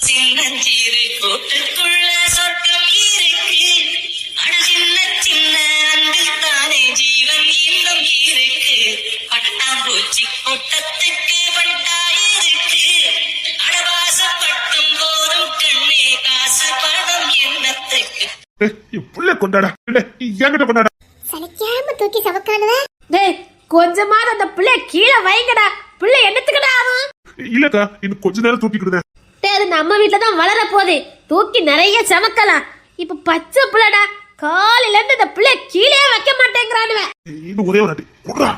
சின்னஞ்சிறு கூட்டுக்குள்ள சொர்க்கம் இருக்கு. அட சின்ன சின்ன அன்பில் தானே ஜீவன் இன்னும் இருக்கு. பட்டாம்பூச்சி கூட்டத்துக்கு பட்டா இருக்கு. அடவாசப்பட்டும் போதும் கண்ணே காசு பணம் எண்ணத்துக்கு. புள்ள கொண்டாடா என்கிட்ட கொண்டாடா. சலிக்காம தூக்கி சவக்கானத. டேய் கொஞ்சமாவது அந்த பிள்ளை கீழே வைங்கடா. பிள்ளை என்னத்துக்குடா ஆகும்? இல்லக்கா இன்னும் கொஞ்ச நேரம் தூக்கிக்கிடுதேன். அது நம்ம வீட்டுல தான் வளர போகுது. தூக்கி நிறைய சமக்கலாம். இப்ப பச்சை பிள்ளைடா. காலையில இருந்து இந்த பிள்ளை கீழே வைக்க மாட்டேங்கிறானுவ. இன்னும் ஒரே ஒரு அடி போடுறா.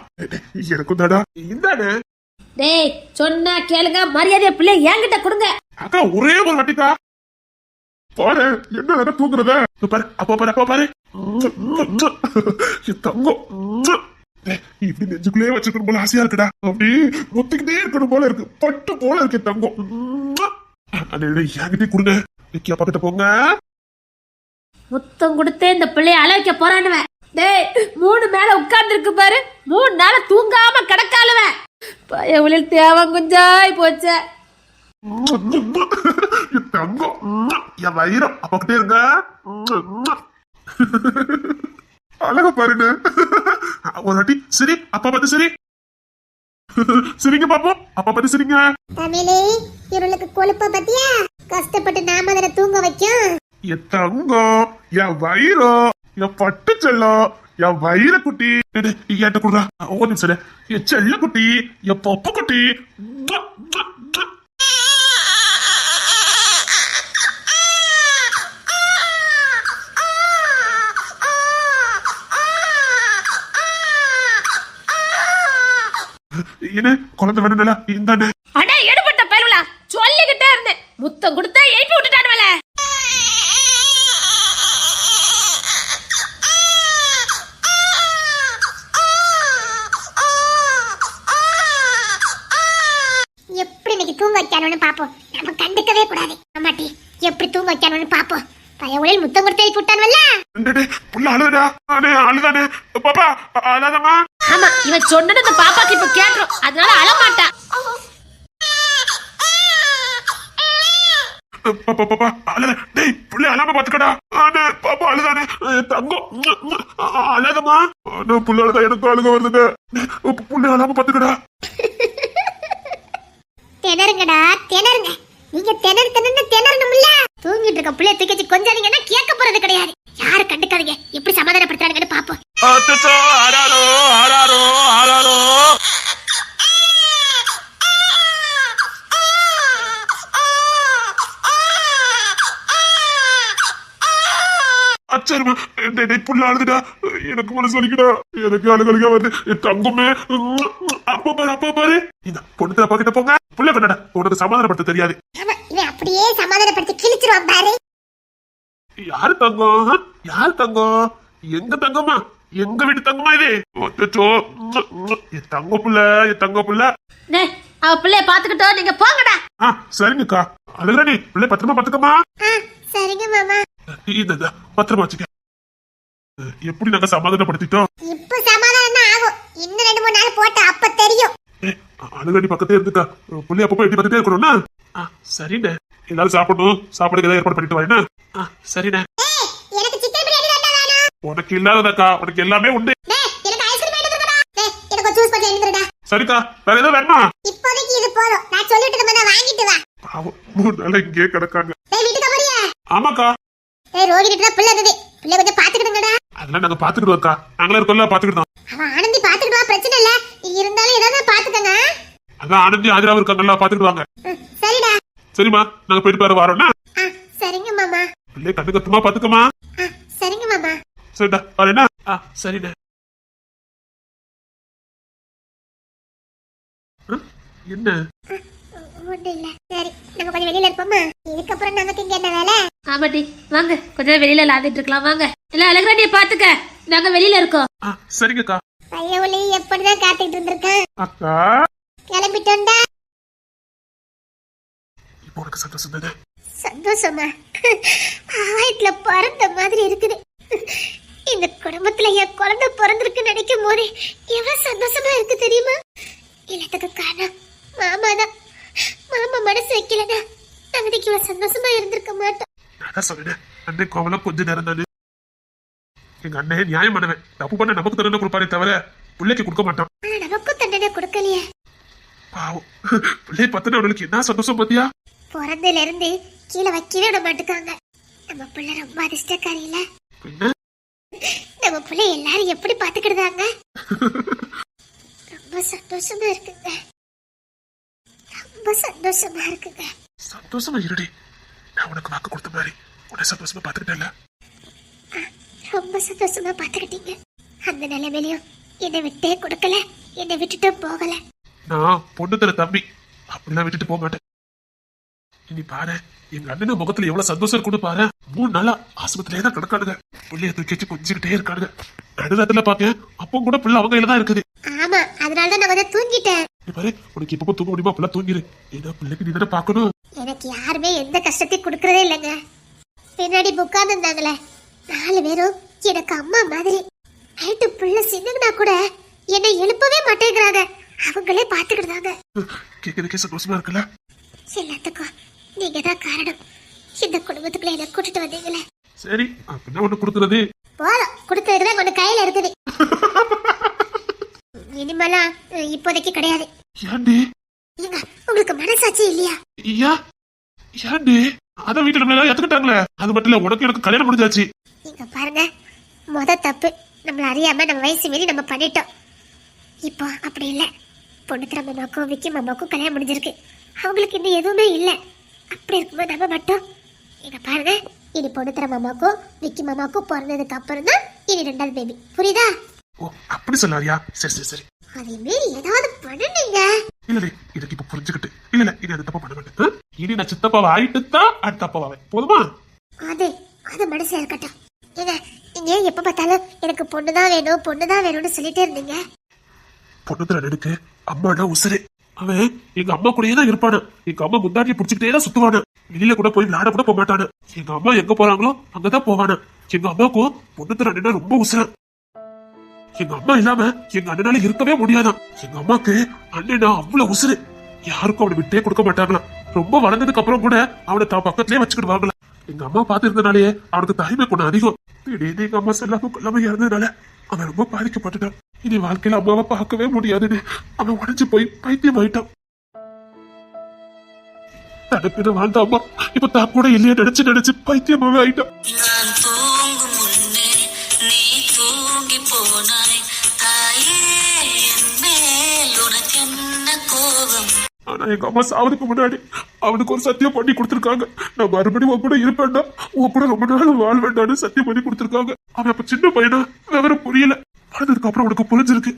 எனக்கும் தாடா இந்தானே. டேய் சொன்னா கேளுங்க, மரியாதையா பிள்ளை என்கிட்ட கொடுங்க. அக்கா ஒரே ஒரு வாட்டிக்கா பாரு என்ன தூக்குறத பாரு. அப்பா பாரு அப்பா பாரு தங்கம். இப்படி நெஞ்சுக்குள்ளே வச்சுக்கணும் போல ஆசையா இருக்குடா. அப்படி ஒத்திக்கிட்டே இருக்கணும் போல இருக்கு. பட்டு போல இருக்கு தங்கம். என்கிட்டே கொடுங்க. நிக்கியா பக்கத்துல போங்க. முத்தம் கொடுத்து இந்த பிள்ளைய அழ வைக்க போறானுவ. டேய் 3 மேல உட்கார்ந்து இருக்கு பாரு. 3 நாள தூங்காம கிடக்காலுவ. பயவுளில் தேவன் குஞ்சாய் போச்ச. தங்கம் என் வயிறம் அப்பக்கிட்டே இருங்க. அழகா பாருங்க. ஒரு வாட்டி சரி அப்பா பார்த்து சரி சரிங்க பாப்போம். அப்பா பார்த்து சரிங்க. தமிழே இவளுக்கு கொழுப்ப பத்தியா கஷ்டப்பட்டு நாம அதனை தூங்க வைக்கும். என் தங்கம் என் வயிறம் என் பட்டு செல்லம் என் வயிற குட்டி என்கிட்ட கொடுறா. ஒரு நிமிஷம். என் செல்ல குட்டி என் பப்பு குட்டி. என்ன குழந்தை வேணும்ல இந்தானே. அட எடுபட்ட பயலுலா சொல்லிக்கிட்டே இருந்தேன். முத்தம் கொடுத்தா எழுப்பி விட்டுட்டானுவல. எப்படி இன்னைக்கு தூங்க வைக்கணும்னு பாப்போம். நம்ம கண்டுக்கவே கூடாது. அம்மாட்டி எப்படி தூங்க வைக்கணும்னு பாப்போம். பயவுளில் முத்தம் கொடுத்து எழுப்பி விட்டானுவல்ல. புள்ள அழுதா. அழுதானே பாப்பா அழாதமா. ஆமா இவன் சொன்னது இந்த பாப்பாக்கு இப்ப கேட்றோம். அதனால அழமாட்டா. பாப்பா அழுத. டேய் புள்ள அழாம பாத்துக்கடா. பாப்பா அழுதானே தங்கம் அழாதமா. புள்ள அழுதா எனக்கு அழுக வருதுங்க. புள்ள அழாம பாத்துக்கடா. திணறுங்கடா திணறுங்க. நீங்க திணறணும்ல. தூங்கிட்டு இருக்க பிள்ளைய தூக்கி கொஞ்சாதீங்கன்னா கேட்க போறது கிடையாது. யாரு கண்டுக்காதீங்க. எப்படி சமாதானப்படுத்துறாங்கன்னு பாப்போம். ஆராரோ ஆராரோ ஆராரோ. அச்சருமா புள்ள அழுதுடா. எனக்கு மனசு வலிக்கடா. எனக்கு அழுகழுகா வருது. தங்கமே அப்பா பாரு அப்பா பாரு. இந்த பொண்ணு அப்பா கிட்ட போங்க. புள்ள கொண்டாடா. உனக்கு சமாதானப்படுத்த தெரியாது. இவன் அப்படியே சமாதானப்படுத்தி கிழிச்சிருவான் பாரு. யாரு தங்கம் யாரு தங்கம்? எங்க தங்கம்மா? எங்க வீட்டு தங்கம்மா இது? என் தங்க புள்ள என் தங்க புள்ள. அவ பிள்ளைய பாத்துக்கிட்டோம். நீங்க போங்கடா. சரிங்கக்கா. அழகுறானி பிள்ளை பத்திரமா பாத்துக்கமா. சரிங்க மாமா. இந்த பத்திரமா வச்சுக்க. எப்படி நாங்க சமாதானப்படுத்திட்டோம். இப்ப சமாதானம் ஆகும். இன்னும் 2-3 நாள் போட்டு அப்ப தெரியும். அழகாடி பக்கத்தே இருந்துக்கா. புள்ளி அப்பப்போ எட்டி பார்த்துட்டே இருக்கணும்னா. சரிண்ணே. எல்லாரும் சாப்பிடணும். சாப்பாடுக்கு ஏதாவது ஏற்பாடு பண்ணிட்டு வரேன்னா. சரிண்ணே. எனக்கு சிக்கன் பிரியாணி தான் வேணும். உனக்கு இல்லாததாக்கா. உனக்கு எல்லாமே உண்டு. எனக்கு ஐஸ்கிரீம் எடுத்துக்கடா. எனக்கு ஜூஸ் பச்சை எடுத்துடா. சரிக்கா. வேற ஏதோ வேணுமா? இப்போதைக்கு இது போதும். நான் சொல்லிட்டு நம்ம வாங்கிட்டு வா. பாவம் 3 நாள் இங்கே கிடக்காங்க. வீட்டுக்கு போறியா? ஆமாக்கா. ரோகிட்ட தான் பிள்ளை இருக்குது. பிள்ளை கொஞ்சம் பாத்துக்கிடுங்கடா. அதெல்லாம் நாங்க பாத்துக்கிடுவோம் அக்கா. நாங்களே இருக்கோம்ல பாத்துக்கிட்டோம். அவன் ஆனந்தி பாத்துக்கிடுவா. பிரச்சனை இல்ல. இருந்தாலும் ஏதாவது பாத்துக்கங்க. அதான் ஆனந்தி ஆதிராவும் இருக்காங்கல்ல பாத்துக்கிடுவாங்க. சரிடா. சரிம்மா நாங்க போயிட்டு பாரு வரோம்னா. சரிங்க மாமா. பிள்ளை கண்ணு கத்துமா பாத்துக்கமா. சரிங்க மாமா. சரிடா வரேன்னா. சரிடா. என்ன ஒண்ணும் இல்ல. சரி நம்ம கொஞ்சம் வெளியில இருப்போமா. இதுக்கப்புறம் நமக்கு இங்க என்ன வேலை? ஆமாட்டி வாங்க கொஞ்சம் வெளியில விளையாடிட்டு இருக்கலாம். வாங்க இல்ல அழகுராணிய பாத்துக்க. நாங்க வெளியில இருக்கோம். சரிங்கக்கா. பையவளி எப்படிதான் காத்துக்கிட்டு இருந்திருக்கான். அக்கா கிளம்பிட்டோண்டா. இப்போ உனக்கு சந்தோஷம் தானே? சந்தோஷமா? ஆயிரத்துல பறந்த மாதிரி இருக்குது. இந்த குடும்பத்துல என் குழந்தை பிறந்திருக்கு நினைக்கும் போது எவ்வளவு சந்தோஷமா இருக்கு தெரியுமா? எல்லாத்துக்கும் காரணம் மாமா தான். மாமா மனசு வைக்கலனா நமக்கு இவ்வளவு சந்தோஷமா இருந்திருக்க மாட்டோம். நான் சொன்னேன் அண்ணன் கோவலம் கொஞ்ச நேரம் தானே. எங்க அண்ணன் நியாயம் பண்ணுவேன். தப்பு பண்ண நமக்கு தண்டனை கொடுப்பாரே தவிர பிள்ளைக்கு கொடுக்க மாட்டான். ஆனா நமக்கும் தண்டனை கொடுக்கலையே. பாவம் பிள்ளைய பத்தின அவளுக்கு என்ன சந்தோஷம் பாத்தியா? பிறந்ததுல இருந்து கீழே வைக்கவே விட மாட்டுக்காங்க. நம்ம பிள்ளை ரொம்ப அதிர்ஷ்டக்காரி இல்ல? பின்ன நம்ம பிள்ளை எல்லாரும் எப்படி பாத்துக்கிடுதாங்க. ரொம்ப சந்தோஷமா இருக்குங்க. ரொம்ப சந்தோஷமா இருக்குங்க. சந்தோஷமா இருடி. நான் உனக்கு வாக்கு கொடுத்த மாதிரி உன்னை சந்தோஷமா பாத்துக்கிட்டேன்ல. ரொம்ப சந்தோஷமா பாத்துக்கிட்டீங்க. அந்த நிலைமையிலையும் என்னை விட்டே கொடுக்கல, என்னை விட்டுட்டு போகல. நான் பொண்ணு தர தம்பி அப்படிலாம் விட்டுட்டு போக மாட்டேன். இனி பாரு எங்க அண்ணன் முகத்துல எவ்வளவு சந்தோஷம் இருக்குன்னு பாரு. 3 நாளா ஆஸ்பத்திரியே தான் கிடக்கானுங்க. பிள்ளைய தூக்கி வச்சு கொஞ்சிக்கிட்டே இருக்கானுங்க. நடுராத்திரில பாக்கேன் அப்போ கூட பிள்ளை அவங்க கையில தான் இருக்குது. ஆமா, அதனாலதான் நான் வந்து தூங்கிட்டேன். பாரு உனக்கு இப்ப தூங்க முடியுமா? அப்பெல்லாம் தூங்கிரு. ஏதோ பிள்ளைக்கு நீ தானே பாக்கணும். எனக்கு யாருமே எந்த கஷ்டத்தையும் கொடுக்கறதே இல்லைங்க. பின்னாடி உட்கார்ந்து இருந்தாங்களே 4 பேரும் எனக்கு அம்மா மாதிரி. நைட்டு புள்ள சின்னங்கனா கூட என்னை எழுப்பவே மாட்டேங்கிறாங்க. அவங்களே பாத்துக்கிட்டாங்க. கேட்கறதுக்கே சந்தோஷமா இருக்குல்ல? எல்லாத்துக்கும் நீங்க தான் காரணம். இந்த குடும்பத்துக்குள்ள என்ன கூட்டிட்டு வந்தீங்களே. சரி அப்படின்னா ஒண்ணு கொடுக்கறது போதும், கொடுத்ததுதான் ஒண்ணு கையில இருக்குது. இனிமேலாம் இப்போதைக்கு கிடையாது. ஏண்டி? ஏங்க உங்களுக்கு மனசாட்சி இல்லையா? ஏண்டி? அத வீட்டுல நம்ம எல்லாம் ஏத்துக்கிட்டாங்களே. அது மட்டும் இல்ல உனக்கு எனக்கு கல்யாணம் முடிஞ்சாச்சு. இங்க பாருங்க, தப்பு நம்மள அறியாம நம்ம வயசு மீறி நம்ம பண்ணிட்டோம். இப்போ அப்படி இல்ல. பொண்ணுத்திர மாமாக்கும் விக்கி மாமாக்கும் கல்யாணம் முடிஞ்சிருக்கு. அவங்களுக்கு இன்னும் எதுவுமே இல்ல. அப்படி இருக்கும்போது நம்ம மட்டும் இங்க பாருங்க, இனி பொண்ணுத்திர மாமாக்கும் விக்கி மாமாக்கும் பிறந்ததுக்கு அப்புறம் தான் இனி 2வது பேபி. புரியுதா? ஓ அப்படி சொல்லாரியா? சரி சரி சரி. அதே மீறி ஏதாவது பண்ணுனீங்க. இல்ல இதுக்கு இப்ப புரிஞ்சுக்கிட்டு இல்ல இனி அது தப்பா பண்ண மாட்டேன். இனி நான் சித்தப்பாவை ஆயிட்டு தான் அடுத்த அப்பாவே போதுமா? அது மனசுல இருக்கட்டும். ஏங்க நீங்க எப்ப பார்த்தாலும் எனக்கு பொண்ணுதான் வேணும் பொண்ணுதான் வேணும்னு சொல்லிட்டே இருந்தீங்க. பொண்ணுத்துல எனக்கு அம்மாடா உசுரு. அவன் எங்க அம்மா கூடயே தான் இருப்பானு. எங்க அம்மா முந்தாட்டியை பிடிச்சிக்கிட்டே தான் சுத்துவானு. வெளியில கூட போய் விளையாட கூட போக மாட்டானு. எங்க அம்மா எங்க போறாங்களோ அங்கதான் போவானு. எங்க அம்மாவுக்கும் பொண்ணுத்துல அண்ணனா ரொம்ப உசுர. எங்க அம்மா இல்லாம எங்க அண்ணனால இருக்கவே முடியாதான். எங்க அம்மாக்கு அண்ணனா அவ்வளவு உசுரு. யாருக்கும் அவனை விட்டே கொடுக்க மாட்டாங்களாம். ரொம்ப வளர்ந்ததுக்கு அப்புறம் கூட அவனை தான் பக்கத்திலே வச்சுக்கிட்டு வாங்கலாம். எங்க அம்மா பாத்து இருந்தனாலேயே அவனுக்கு தாய்மை கொஞ்சம் அதிகம். திடீர்னு எங்க அம்மா செல்லாம கொல்லாம இறந்ததுனால அவன் ரொம்ப பாதிக்கப்பட்டுட்டான். இனி வாழ்க்கையில அம்மாவை பார்க்கவே முடியாதுன்னு அவன் உடஞ்சு போய் பைத்தியம் ஆயிட்டான். தடுப்பின வாழ்ந்த அம்மா இப்ப தான் கூட இல்லையே நினைச்சு பைத்தியமாவே ஆயிட்டான். நான் தூங்கும் முன்னே நீ தூங்கி போனாய் தாயே, என் மேல் உனக்கு என்ன கோபம்? ஆனா எங்க அம்மா சாவதுக்கு முன்னாடி அவனுக்கு ஒரு சத்தியம் பண்ணி கொடுத்திருக்காங்க. நான் மறுபடியும் உன் கூட இருப்பேன்டா, உன் கூட ரொம்ப நாள் வாழ் வேண்டான்னு சத்தியம் பண்ணி கொடுத்திருக்காங்க. அவன் அப்ப சின்ன பையனா விவரம் புரியல. வளர்ந்ததுக்கு அப்புறம் உனக்கு புரிஞ்சிருக்கு.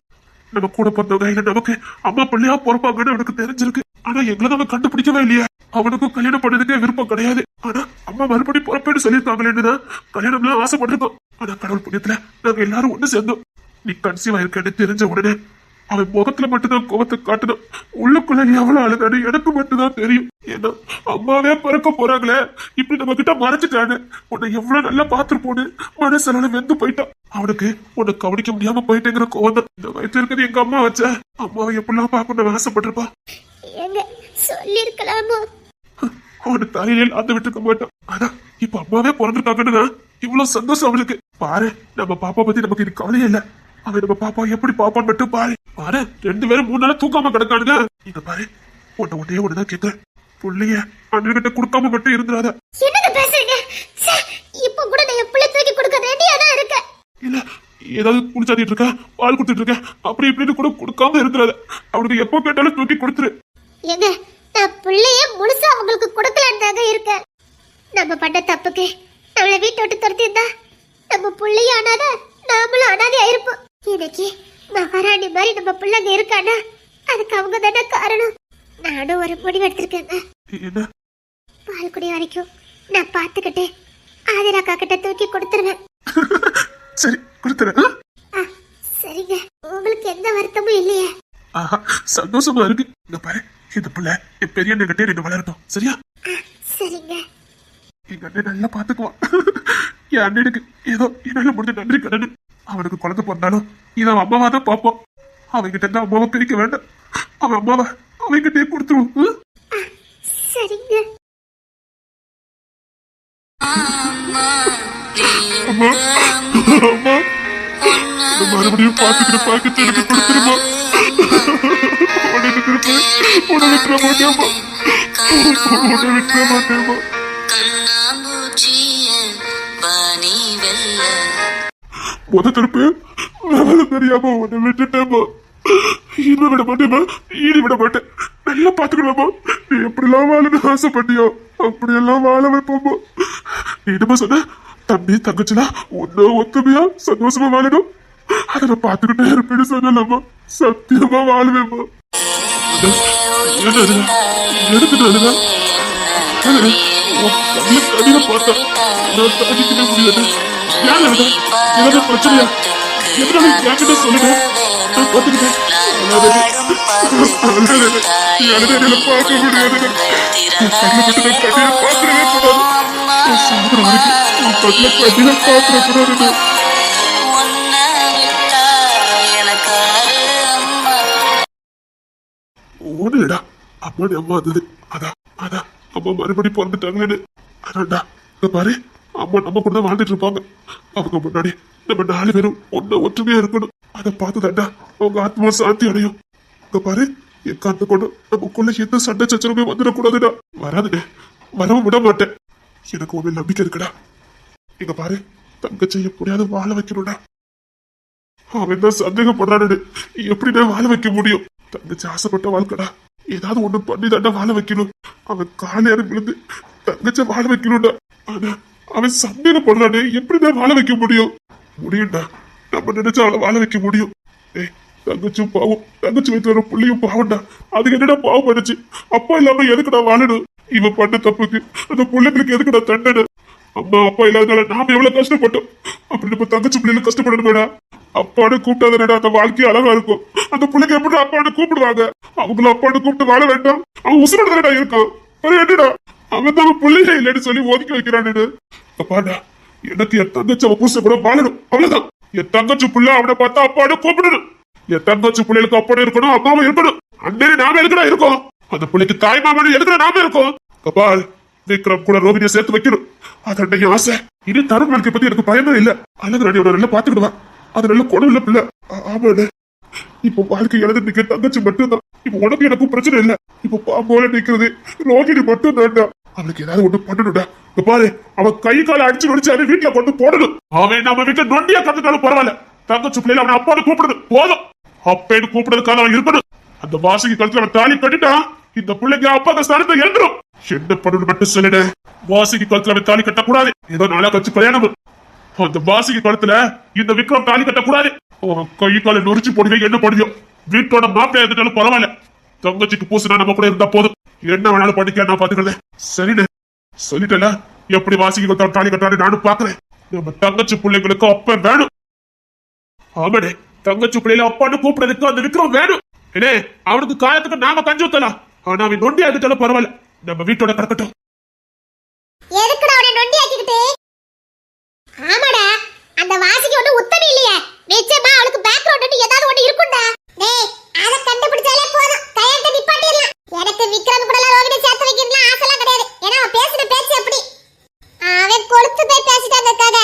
நம்ம கூட பிறந்தவங்க இல்ல நமக்கு அம்மா பிள்ளையா பொறுப்பாங்கன்னு அவனுக்கு தெரிஞ்சிருக்கு. ஆனா எங்களை அவன் கண்டுபிடிக்கவே இல்லையா. அவனுக்கும் கல்யாணம் பண்ணதுக்கே விருப்பம் கிடையாது. ஆனா அம்மா மறுபடியும் பொறுப்பேன்னு சொல்லியிருக்காங்களேன்னுதான் கல்யாணம் எல்லாம் ஆசைப்பட்டிருக்கோம். ஆனா கடவுள் புண்ணியத்துல நாங்க எல்லாரும் ஒண்ணு சேர்ந்தோம். நீ கன்சீவ் ஆயிருக்கேன்னு தெரிஞ்ச உடனே அவன் முகத்துல மட்டும்தான் கோபத்தை காட்டணும். உள்ளுக்குள்ள எவ்வளவு அழுதானு எனக்கு மட்டும்தான் தெரியும். ஏன்னா அம்மாவே பிறக்க போறாங்களே, இப்படி நம்ம கிட்ட மறைச்சிட்டானு. உன்னை எவ்வளவு நல்லா பாத்துருப்போன்னு மனசனால வெந்து போயிட்டான். அவனுக்கு உன்னை கவனிக்க முடியாம போயிட்டேங்கிற கோவம் தான். இந்த வயசுல இருக்கிறது எங்க அம்மா வச்ச அம்மாவை எப்படிலாம் பார்க்கணும்னு ஆசைப்பட்டிருப்பா. எங்க சொல்லிருக்கலாமோ? அவனு தலையில அந்த விட்டுருக்க மாட்டான். ஆனா இப்ப அம்மாவே பிறந்திருக்காங்கன்னு இவ்வளவு சந்தோஷம் அவனுக்கு. பாரு நம்ம பாப்பா பத்தி நமக்கு இது கவலையே இல்ல. அவன் நம்ம பாப்பா எப்படி பாப்பான்னு மட்டும் பாரு. பாரு 2 பேரும் 3 நாளா தூக்காம கிடக்கானுங்க. இங்க பாரு ஒன்னே ஒண்ணுதான் கேட்க, புள்ளைய அண்ணன்கிட்ட கொடுக்காம மட்டும் இருந்துடாத. என்னங்க பேசுறீங்க? இப்ப கூட நான் என் பிள்ளை தூக்கி கொடுக்க ரெடியா தான் இருக்கேன். இல்ல ஏதாவது குடிச்சாத்திட்டு இருக்க, பால் கொடுத்துட்டு இருக்க, அப்படி இப்படின்னு கூட கொடுக்காம இருந்துடாத. அவனுக்கு எப்போ கேட்டாலும் தூக்கி கொடுத்துரு. ஏங்க நான் பிள்ளைய முழுசா அவங்களுக்கு கொடுக்கலான்னு தாங்க இருக்கேன். நம்ம பண்ண தப்புக்கு நம்மள வீட்டை விட்டு துரத்திருந்தா நம்ம பிள்ளைய அனாத, நாமளும் அனாதையா இருப்போம். இன்னைக்கு மகாராணி மாதிரி நம்ம பிள்ளைங்க இருக்கானா அதுக்கு அவங்க தானே காரணம். நானும் ஒரு முடிவு எடுத்திருக்கேங்க. என்ன? பால் குடி வரைக்கும் நான் பாத்துக்கிட்டு ஆதிராக்கா கிட்ட தூக்கி கொடுத்துருவேன். சரி கொடுத்துரு. சரிங்க, உங்களுக்கு எந்த வருத்தமும் இல்லையே? ஆஹா சந்தோஷமா இருக்கு. இங்க பாரு இந்த பிள்ளை என் பெரிய அண்ணன் கிட்டே ரெண்டு வளரட்டும் சரியா? சரிங்க. எங்க அண்ணன் நல்லா பாத்துக்குவான். என் அண்ணனுக்கு ஏதோ என்னால முடிஞ்ச நன்றி கடன். அவனுக்கு குழந்தை பிறந்தாலும் இதை அம்மாவா தான் பார்ப்போம். அவன்கிட்ட இருந்து அம்மாவை பிரிக்க வேண்டாம். அவன் அம்மாவை அவன்கிட்டே கொடுத்துருவோம். சரிங்க. அம்மா அம்மா இந்த மறுபடியும் பார்த்துக்கிற பாக்கத்தை எனக்கு கொடுத்துருமா. உடனே திருப்பி உட விட்டுற மாட்டேம்மா. உட விட்டுற மாட்டேம்மா. முத திருப்பி விவரம் தெரியாம உன்னை விட்டுட்டேம்மா. இனிமே விட மாட்டேம்மா. இனி விட மாட்டேன். நல்லா பாத்துக்கலாமா. நீ எப்படிலாம் வாழணும்னு ஆசைப்பட்டியோ அப்படியெல்லாம் வாழ வைப்போம்மா. நீ என்னமா சொன்ன? தம்பி தங்கச்சிலாம் ஒன்னும் ஒத்துமையா சந்தோஷமா வாழணும். அதை நான் பாத்துக்கிட்டே இருப்பேன்னு சொன்னலம்மா. சத்தியமா வாழுவேம்மா. எடுத்துட்டு வருதா கடின பார்த்தா நான் தாங்கிக்கவே முடியாது. யார் எழுத ஏதாவது பிரச்சனையா எதனால என்கிட்ட சொல்லுங்க. நான் பாத்துக்கிட்டேன். பார்க்க முடியாது. பார்க்கவே கூடாது. சாப்பிட வரைக்கும் கட்டில பார்க்கக்கூடாது. ஒண்ணுடா அம்மாடி அம்மா இருந்தது. அதான் அதான் அம்மா மறுபடியும் பிறந்துட்டாங்களேன்னு. அதான்டா இங்க பாரு அம்மா நம்ம கூட தான் வாழ்ந்துட்டு இருப்பாங்க. அவங்க முன்னாடி நம்ம 4 பேரும் ஒற்றுமையா இருக்கணும். அதை பார்த்துதாண்டா அவங்க ஆத்மா சாந்தி அடையும். இங்க பாரு எக்காந்த கொண்டு நமக்குள்ள எந்த சண்டை சச்சரவுமே வந்துடக்கூடாதுடா. வராதுங்க வரவும் விட மாட்டேன். எனக்கு ஒண்ணு நம்பிக்கை இருக்குடா. இங்க பாரு தங்கச்சி எப்படியாவது வாழ வைக்கணும்டா. அவன் தான் சந்தேகப்படுறானு எப்படிடா வாழ வைக்க முடியும்? தங்கச்சி ஆசைப்பட்ட வாழ்க்கடா. ஏதாவது ஒண்ணு பண்ணி தாண்டா வாழ வைக்கணும். அவன் காலையாரு விழுந்து தங்கச்ச வாழ வைக்கணும்டா. ஆனா அவன் சந்தேகப்படுறானே எப்படிதான் வாழ வைக்க முடியும்? முடியும்டா. நம்ம நினைச்சா அவளை வாழ வைக்க முடியும். தங்கச்சும் பாவம். தங்கச்சி வயிற்று வர புள்ளியும் பாவம்டா. அதுக்கு என்னடா பாவம் பண்ணுச்சு? அப்பா இல்லாம எதுக்குடா வாழணும்? இவன் பண்ண தப்புக்கு அந்த பிள்ளைங்களுக்கு எதுக்குடா தண்டனை? அம்மா அப்பா இல்லாதனால நாம எவ்வளவு கஷ்டப்பட்டோம். அப்படி நம்ம தங்கச்சி பிள்ளைல கஷ்டப்படணுமேடா. அப்பான்னு கூப்பிட்டாதனடா அந்த வாழ்க்கையே அழகா இருக்கும். அந்த பிள்ளைங்க எப்படி அப்பான்னு கூப்பிடுவாங்க? அவங்களும் அப்பான்னு கூப்பிட்டு வாழ வேண்டாம். அவன் உசுரடா இருக்கான். என்னடா அவன் தான் பிள்ளைங்க இல்லைன்னு சொல்லி ஒதுக்கி வைக்கிறான்னு. அப்பாடா எனக்கு என் தங்கச்சி அவன் புருஷ கூட வாழணும். அவ்வளவுதான். என் தங்கச்சி பிள்ளை அவனை பார்த்தா அப்பான்னு கூப்பிடணும். என் தங்கச்சி பிள்ளைகளுக்கு அப்பான்னு இருக்கணும், அப்பாவும் இருக்கணும். அண்ணனே நாம எதுக்குடா இருக்கோம்? அந்த பிள்ளைக்கு தாய் மாமனு எதுக்குடா நாம இருக்கோம்? கபால் விக்ரம் கூட ரோகிணியை சேர்த்து வைக்கணும். அதோட ஆசை. இனி தருண் வாழ்க்கை பத்தி எனக்கு பயமே இல்ல. அழகு ராணியோட நல்லா பாத்துக்கிடுவா. அது நல்ல குணம் இல்ல பிள்ளை. ஆமாண்ணே இப்போ வாழ்க்கை எழுதி நிக்க தங்கச்சி மட்டும்தான். இப்போ உனக்கு எனக்கும் பிரச்சனை இல்ல. இப்போ பாம்போல நிக்கிறது ரோகிணி மட்டும் தான்டா. அவளுக்கு ஏதாவது ஒண்ணு பண்ணணும்டா. பாரு அவன் கை காலை அடிச்சு நடிச்சு அவன் வீட்டுல கொண்டு போடணும். அவன் நம்ம வீட்டுல நொண்டியா கத்துட்டாலும் பரவாயில்ல. தங்கச்சி பிள்ளைல அவன் அப்பான்னு கூப்பிடுறது போதும். அப்பேன்னு கூப்பிடுறதுக்காக அவன் இருக்கணும். அந்த வாசிக்கு கழுத்துல அவன் தாலி கட்டிட்டான். இந்த பிள்ளைங்க அப்பா ஸ்தானத்தை எழுந்துரும். என்ன பண்ணணும் மட்டும் சொல்லிட. வாசிக்கு கழுத்துல அவன் தாலி கட்டக்கூடாது. ஏதோ நாளா கட்சி கல்யாணம். அந்த வாசிக்கு கழுத்துல இந்த விக்ரம் தாலி கட்டக்கூடாது. கை காலை நொறிச்சு போடுங்க. என்ன பண்ணுவியோ வீட்டோட மாப்பிள்ளை இருந்துட்டாலும் பரவாயில்ல. தங்கச்சிக்கு பூசுனா நம்ம கூட இருந்தா போதும். என்ன வேணாலும் பண்ணிக்க நான் பாத்துக்கிறேன். சரிண்ணே சொல்லிட்டல. எப்படி வாசிக்கு தாலி கட்டாரு நானும் பாக்குறேன். நம்ம தங்கச்சி பிள்ளைங்களுக்கு அப்ப வேணும். ஆமாடே தங்கச்சி பிள்ளைல அப்பான்னு கூப்பிடுறதுக்கு அந்த விக்ரம் வேணும். ஏனே அவனுக்கு காலத்துக்கு நாம கஞ்சி ஊத்தலாம். ஆனா அவன் நொண்டி ஆகிட்டாலும் பரவாயில்ல. நம்ம வீட்டோட கிடக்கட்டும். எதுக்குடா அவனை நொண்டி ஆக்கிக்கிட்டு? ஆமாடா அந்த வாசிக்கு ஒண்ணு உத்தமி இல்லையே. நிச்சயமா அவளுக்கு பேக்ரவுண்ட் ஏதாவது ஒண்ணு இருக்கும்டா. டேய் அத கண்டுபிடிச்சாலே போதும். கையெழுத்து நிப்பாட்டிடலாம். எனக்கு விக்ரம் கூட ரோகிணி சேர்த்து வைக்கணும்னு ஆசைலாம் கிடையாது. ஏன்னா அவன் பேசுற பேச்சு எப்படி? அவன் கொளுத்து போய் பேசிட்டாங்கக்காக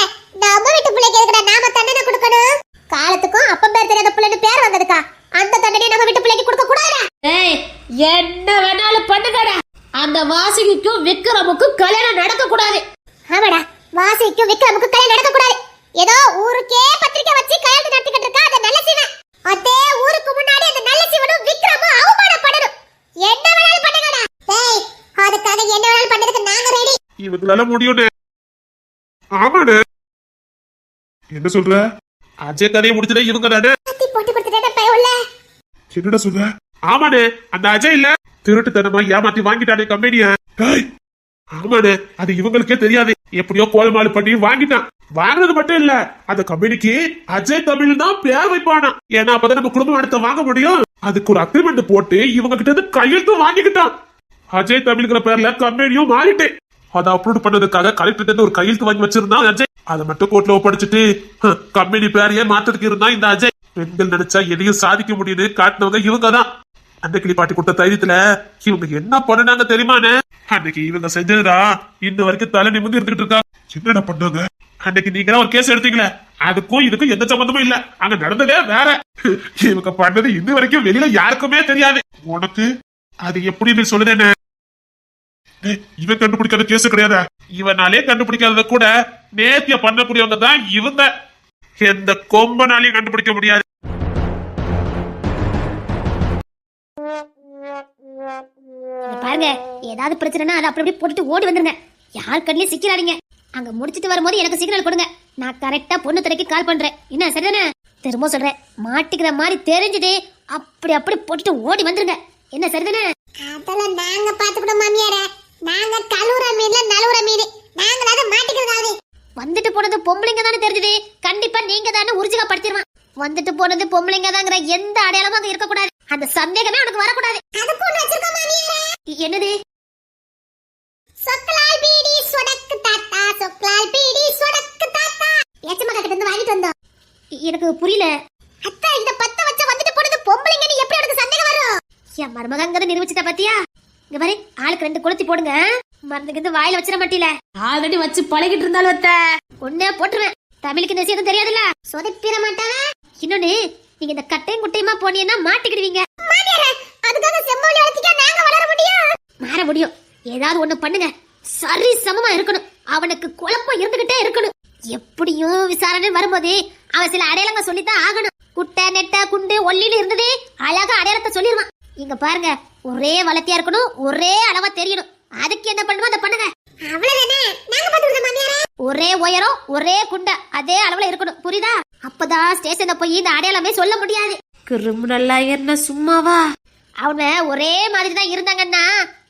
நம்ம வீட்டு பிள்ளைக்கு எதுக்குடா நாம தண்டனை கொடுக்கணும்? காலத்துக்கும் அப்ப பேர் தெரியாத பிள்ளைன்னு பேர் வந்ததுக்கா அந்த தண்டனை நம்ம வீட்டு பிள்ளைக்கு கொடுக்க கூடாதா? ஏய் என்ன வேணாலும் பண்ணுங்கடா. அந்த வாசிக்கும் விக்ரமுக்கும் கல்யாணம் நடக்க கூடாது. ஆமாடா வாசிக்கும் விக்ரமுக்கும் கல்யாணம் நடக்க கூடாது. ஏதோ ஊருக்கே பத்திரிக்கை வச்சு கல்யாணம் நடத்திக்கிட்டு இருக்கா அந்த நல்ல சிவன். அதே ஊருக்கு முன்னாடி அந்த நல்ல சிவனும் விக்ரமும் அவமானப்படணும். என்ன வேணாலும் பண்ணுங்கடா. டேய் அதுக்காக என்ன வேணாலும் பண்ணதுக்கு நாங்க ரெடி. இவங்களால முடியும்னே. ஆமாண்ணே என்ன சொல்ற? அஜய் கதையை முடிச்சதே இவங்க தானே? போட்டு கொடுத்துட்டா பயவுல. என்னடா சொல்ற? ஆமாண்ணே அந்த அஜய் இல்ல திருட்டுத்தனமா ஏமாத்தி வாங்கிட்டானே கம்பெனிய. ஆமாண்ணே அது இவங்களுக்கே தெரியாது. எப்படியோ கோல்மால் பண்ணி வாங்கிட்டான். வாங்கினது மட்டும் இல்ல அந்த கம்பெனிக்கு அஜய் தமிழ் தான் பேர் வைப்பானா. ஏன்னா அப்பதான் நம்ம குடும்ப இடத்தை வாங்க முடியும். அதுக்கு ஒரு அக்ரிமெண்ட் போட்டு இவங்க கிட்ட இருந்து கையெழுத்து வாங்கிக்கிட்டான். அஜய் தமிழ்ங்கிற பேர்ல கம்பெனியும் மாறிட்டேன். அதை அப்லோட் பண்ணதுக்காக கலெக்டர் ஒரு கையெழுத்து வாங்கி வச்சிருந்தான் அஜய். அதை மட்டும் கோர்ட்ல ஒப்படைச்சிட்டு கம்பெனி பேரையே மாற்றத்துக்கு இருந்தா இந்த அஜய். பெண்கள் நினைச்சா எதையும் சாதிக்க முடியுது காட்டினவங்க இவங்க தான். அன்னைக்கு பாட்டி கொடுத்த தைரியத்துல இவங்க என்ன பண்ணாங்க தெரியுமானே? அன்னைக்கு இவங்க செஞ்சதுடா இன்ன வரைக்கும் தலை நிமிர்ந்து இருந்துகிட்டு இருக்காங்க. என்னடா பண்ணாங்க? அன்னைக்கு நீங்க தான் ஒரு கேஸ் எடுத்தீங்களே, அதுக்கும் இதுக்கும் எந்த சம்பந்தமும் இல்ல. அங்க நடந்ததே வேற. இவங்க பண்ணது இன்ன வரைக்கும் வெளியில யாருக்குமே தெரியாது. உனக்கு அது எப்படி நீ சொல்லுதேன்னு? இவன் கண்டுபிடிக்காத கேஸ் கிடையாது. இவனாலே கண்டுபிடிக்காதத கூட நேத்திய பண்ணக்கூடியவங்க தான் இவங்க. எந்த கொம்பனாலையும் கண்டுபிடிக்க முடியாது. பாருங்க, ஏதாவது பிரச்சனைனா அதை அப்படி அப்படியே போட்டுட்டு ஓடி வந்துருங்க. யார் கண்ணிலையும் சிக்கிறாதீங்க. அங்க முடிச்சிட்டு வரும்போது எனக்கு சிக்னல் கொடுங்க. நான் கரெக்டா பொண்ணு துறைக்கு கால் பண்றேன். என்ன சரிதானே? திரும்ப சொல்றேன், மாட்டிக்கிற மாதிரி தெரிஞ்சது அப்படி அப்படி போட்டுட்டு ஓடி வந்துருங்க. என்ன சரிதானே? அதெல்லாம் நாங்க பாத்துக்கிட்டோம் மாமியாரே. நாங்க கழுவுற மீன்ல நழுவுற மீன். நாங்களாவது மாட்டிக்கிறதாவது. வந்துட்டு போனது பொம்பளைங்க தானே தெரிஞ்சது. கண்டிப்பா நீங்க தானே உறுதியா படுத்திடுவான். வந்துட்டு போனது பொம்பளைங்க தாங்கிற எந்த அடையாளமும் அங்க இருக்கக்கூடாது. அந்த சந்தேகமே உனக்கு வரக்கூடாது. அதுக்கு ஒண்ணு வச்சிருக்கோம் மாமியாரே. என்னது? சொக்கலால் பீடி சொடக்கு தாத்தா, சொக்கலால் பீடி சொடக்கு தாத்தா. ஏச்சம்மா கிட்ட இருந்து வாங்கிட்டு வந்தோம். எனக்கு புரியல. அத்தை, இந்த பத்த வச்ச வந்துட்டு போனது பொம்பளைங்கன்னு எப்படி உனக்கு சந்தேகம் வரும்? என் மருமகங்கிறத நிரூபிச்சிட்ட பாத்தியா? இங்க பாரு, ஆளுக்கு 2 கொளுத்தி போடுங்க. மருந்துக்கு வாயில வச்சிட மாட்டீல. ஆல்ரெடி வச்சு பழகிட்டு இருந்தாலும் அத்தை. ஒண்ணே போட்டுருவேன். தமிழுக்கு இந்த விஷயம் தெரியாதுல்ல. சொதப்பிர மாட்டானா? இன்னொன்னு, நீங்க இந்த கட்டையும் குட்டையுமா போனீங்கன்னா மாட்டிக்கிடுவீங்க. மாமியாரே, அதுக்காக செம்மொழி அழைச்சிட்டா நாங்க வளர முடியும்? மாற முடியும். ஏதாவது ஒண்ணு பண்ணுங்க. சரி சமமா இருக்கணும். அவனுக்கு குழப்பம் இருந்துகிட்டே இருக்கணும். எப்படியும் விசாரணை வரும்போது அவன் சில அடையாளங்க சொல்லித்தான் ஆகணும். குட்டை நெட்டை குண்டு ஒல்லின்னு இருந்தது அழகா அடையாளத்தை சொல்லிடுவான். இங்க பாருங்க, ஒரே வளர்த்தியா இருக்கணும், ஒரே அளவா தெரியணும். அதுக்கு என்ன பண்ணுமோ அதை பண்ணுங்க. அவ்வளவுதானே? நாங்க பாத்துக்கிட்டோம் மாமியாரே. ஒரே உயரம், ஒரே குண்டை, அதே அளவுல இருக்கணும். புரியுதா? அப்பதான் ஸ்டேஷன்ல போய் இந்த அடையாளமே சொல்ல முடியாது. கிரிமினல்லா என்ன சும்மாவா? அவன ஒரே மாதிரி தான் இருந்தாங்கன்னா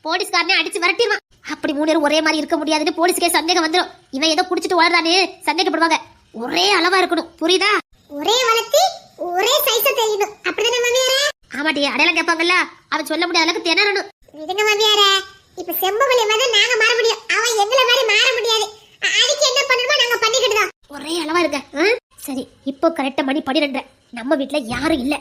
போலீஸ்காரனே அடிச்சு விரட்டிடுவான். அப்படி 3 பேரும் ஒரே மாதிரி இருக்க முடியாதுன்னு போலீஸ்க்கே சந்தேகம் வந்துடும். இவன் ஏதோ குடிச்சிட்டு வளர்றானு சந்தேகப்படுவாங்க. ஒரே அளவா இருக்கணும். புரியுதா? ஒரே வளர்த்தி ஒரே சைஸ தெரியணும். அப்படிதானே மாமியாரே? ஆமாட்டி, அடையாளம் கேட்பாங்கல்ல, அவன் சொல்ல முடியாத அளவுக்கு திணறணும். விடுங்க மாமியாரே. இப்ப செம்பவளி மாதிரி நாங்க மாற முடியும். அவன் எங்களை மாதிரி மாற முடியாது. அதுக்கு என்ன பண்ணணுமோ நாங்க பண்ணிக்கிட்டுதான். ஒரே அளவா இருக்க. சரி, இப்போ கரெக்டா மணி 12. நம்ம வீட்டுல யாரும் இல்ல.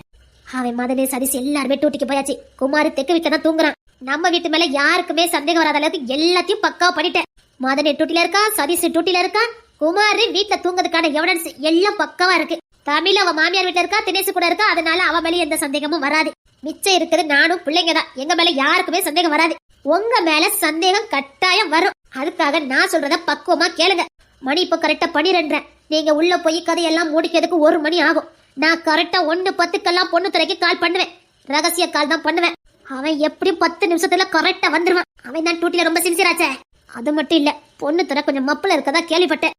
அவன் மதனே சதீஷ் எல்லாருமே டூட்டிக்கு போயாச்சு. குமார் தெற்கு வீட்டுல தான் தூங்குறான். நம்ம வீட்டு மேல யாருக்குமே சந்தேகம் வராத அளவுக்கு எல்லாத்தையும் பக்காவா பண்ணிட்டேன். மதனே டூட்டில இருக்கா, சதீஷ் டூட்டில இருக்கா, குமார் வீட்டுல தூங்குறதுக்கான எவிடன்ஸ் எல்லாம் பக்காவா இருக்கு. தமிழ் அவ மாமியார் வீட்டுல இருக்கா, தினேஷ் கூட இருக்கா. அதனால அவ மேல எந்த சந்தேகமும் வராது. மிச்சம் இருக்குது நானும் பிள்ளைங்க தான். எங்க மேல யாருக்குமே சந்தேகம் வராது. உங்க மேல சந்தேகம் கட்டாயம் வரும். அதுக்காக நான் சொல்றத பக்குவமா கேளுங்க. மணி இப்ப கரெக்டா 12. நீங்க உள்ள போய் கதையெல்லாம் முடிக்கிறதுக்கு 1 மணி ஆகும். நான் கரெக்டா 1:10 பொண்ணு துறைக்கு கால் பண்ணுவேன். ரகசிய கால் தான் பண்ணுவேன். அவன் எப்படி 10 நிமிஷத்துல கரெக்டா வந்துருவான். அவன் தான் டூட்டில ரொம்ப சின்சியராச்சே. அது மட்டும் இல்ல, பொண்ணு துறை கொஞ்சம் மப்புல இருக்கதா கேள்விப்பட்டேன்.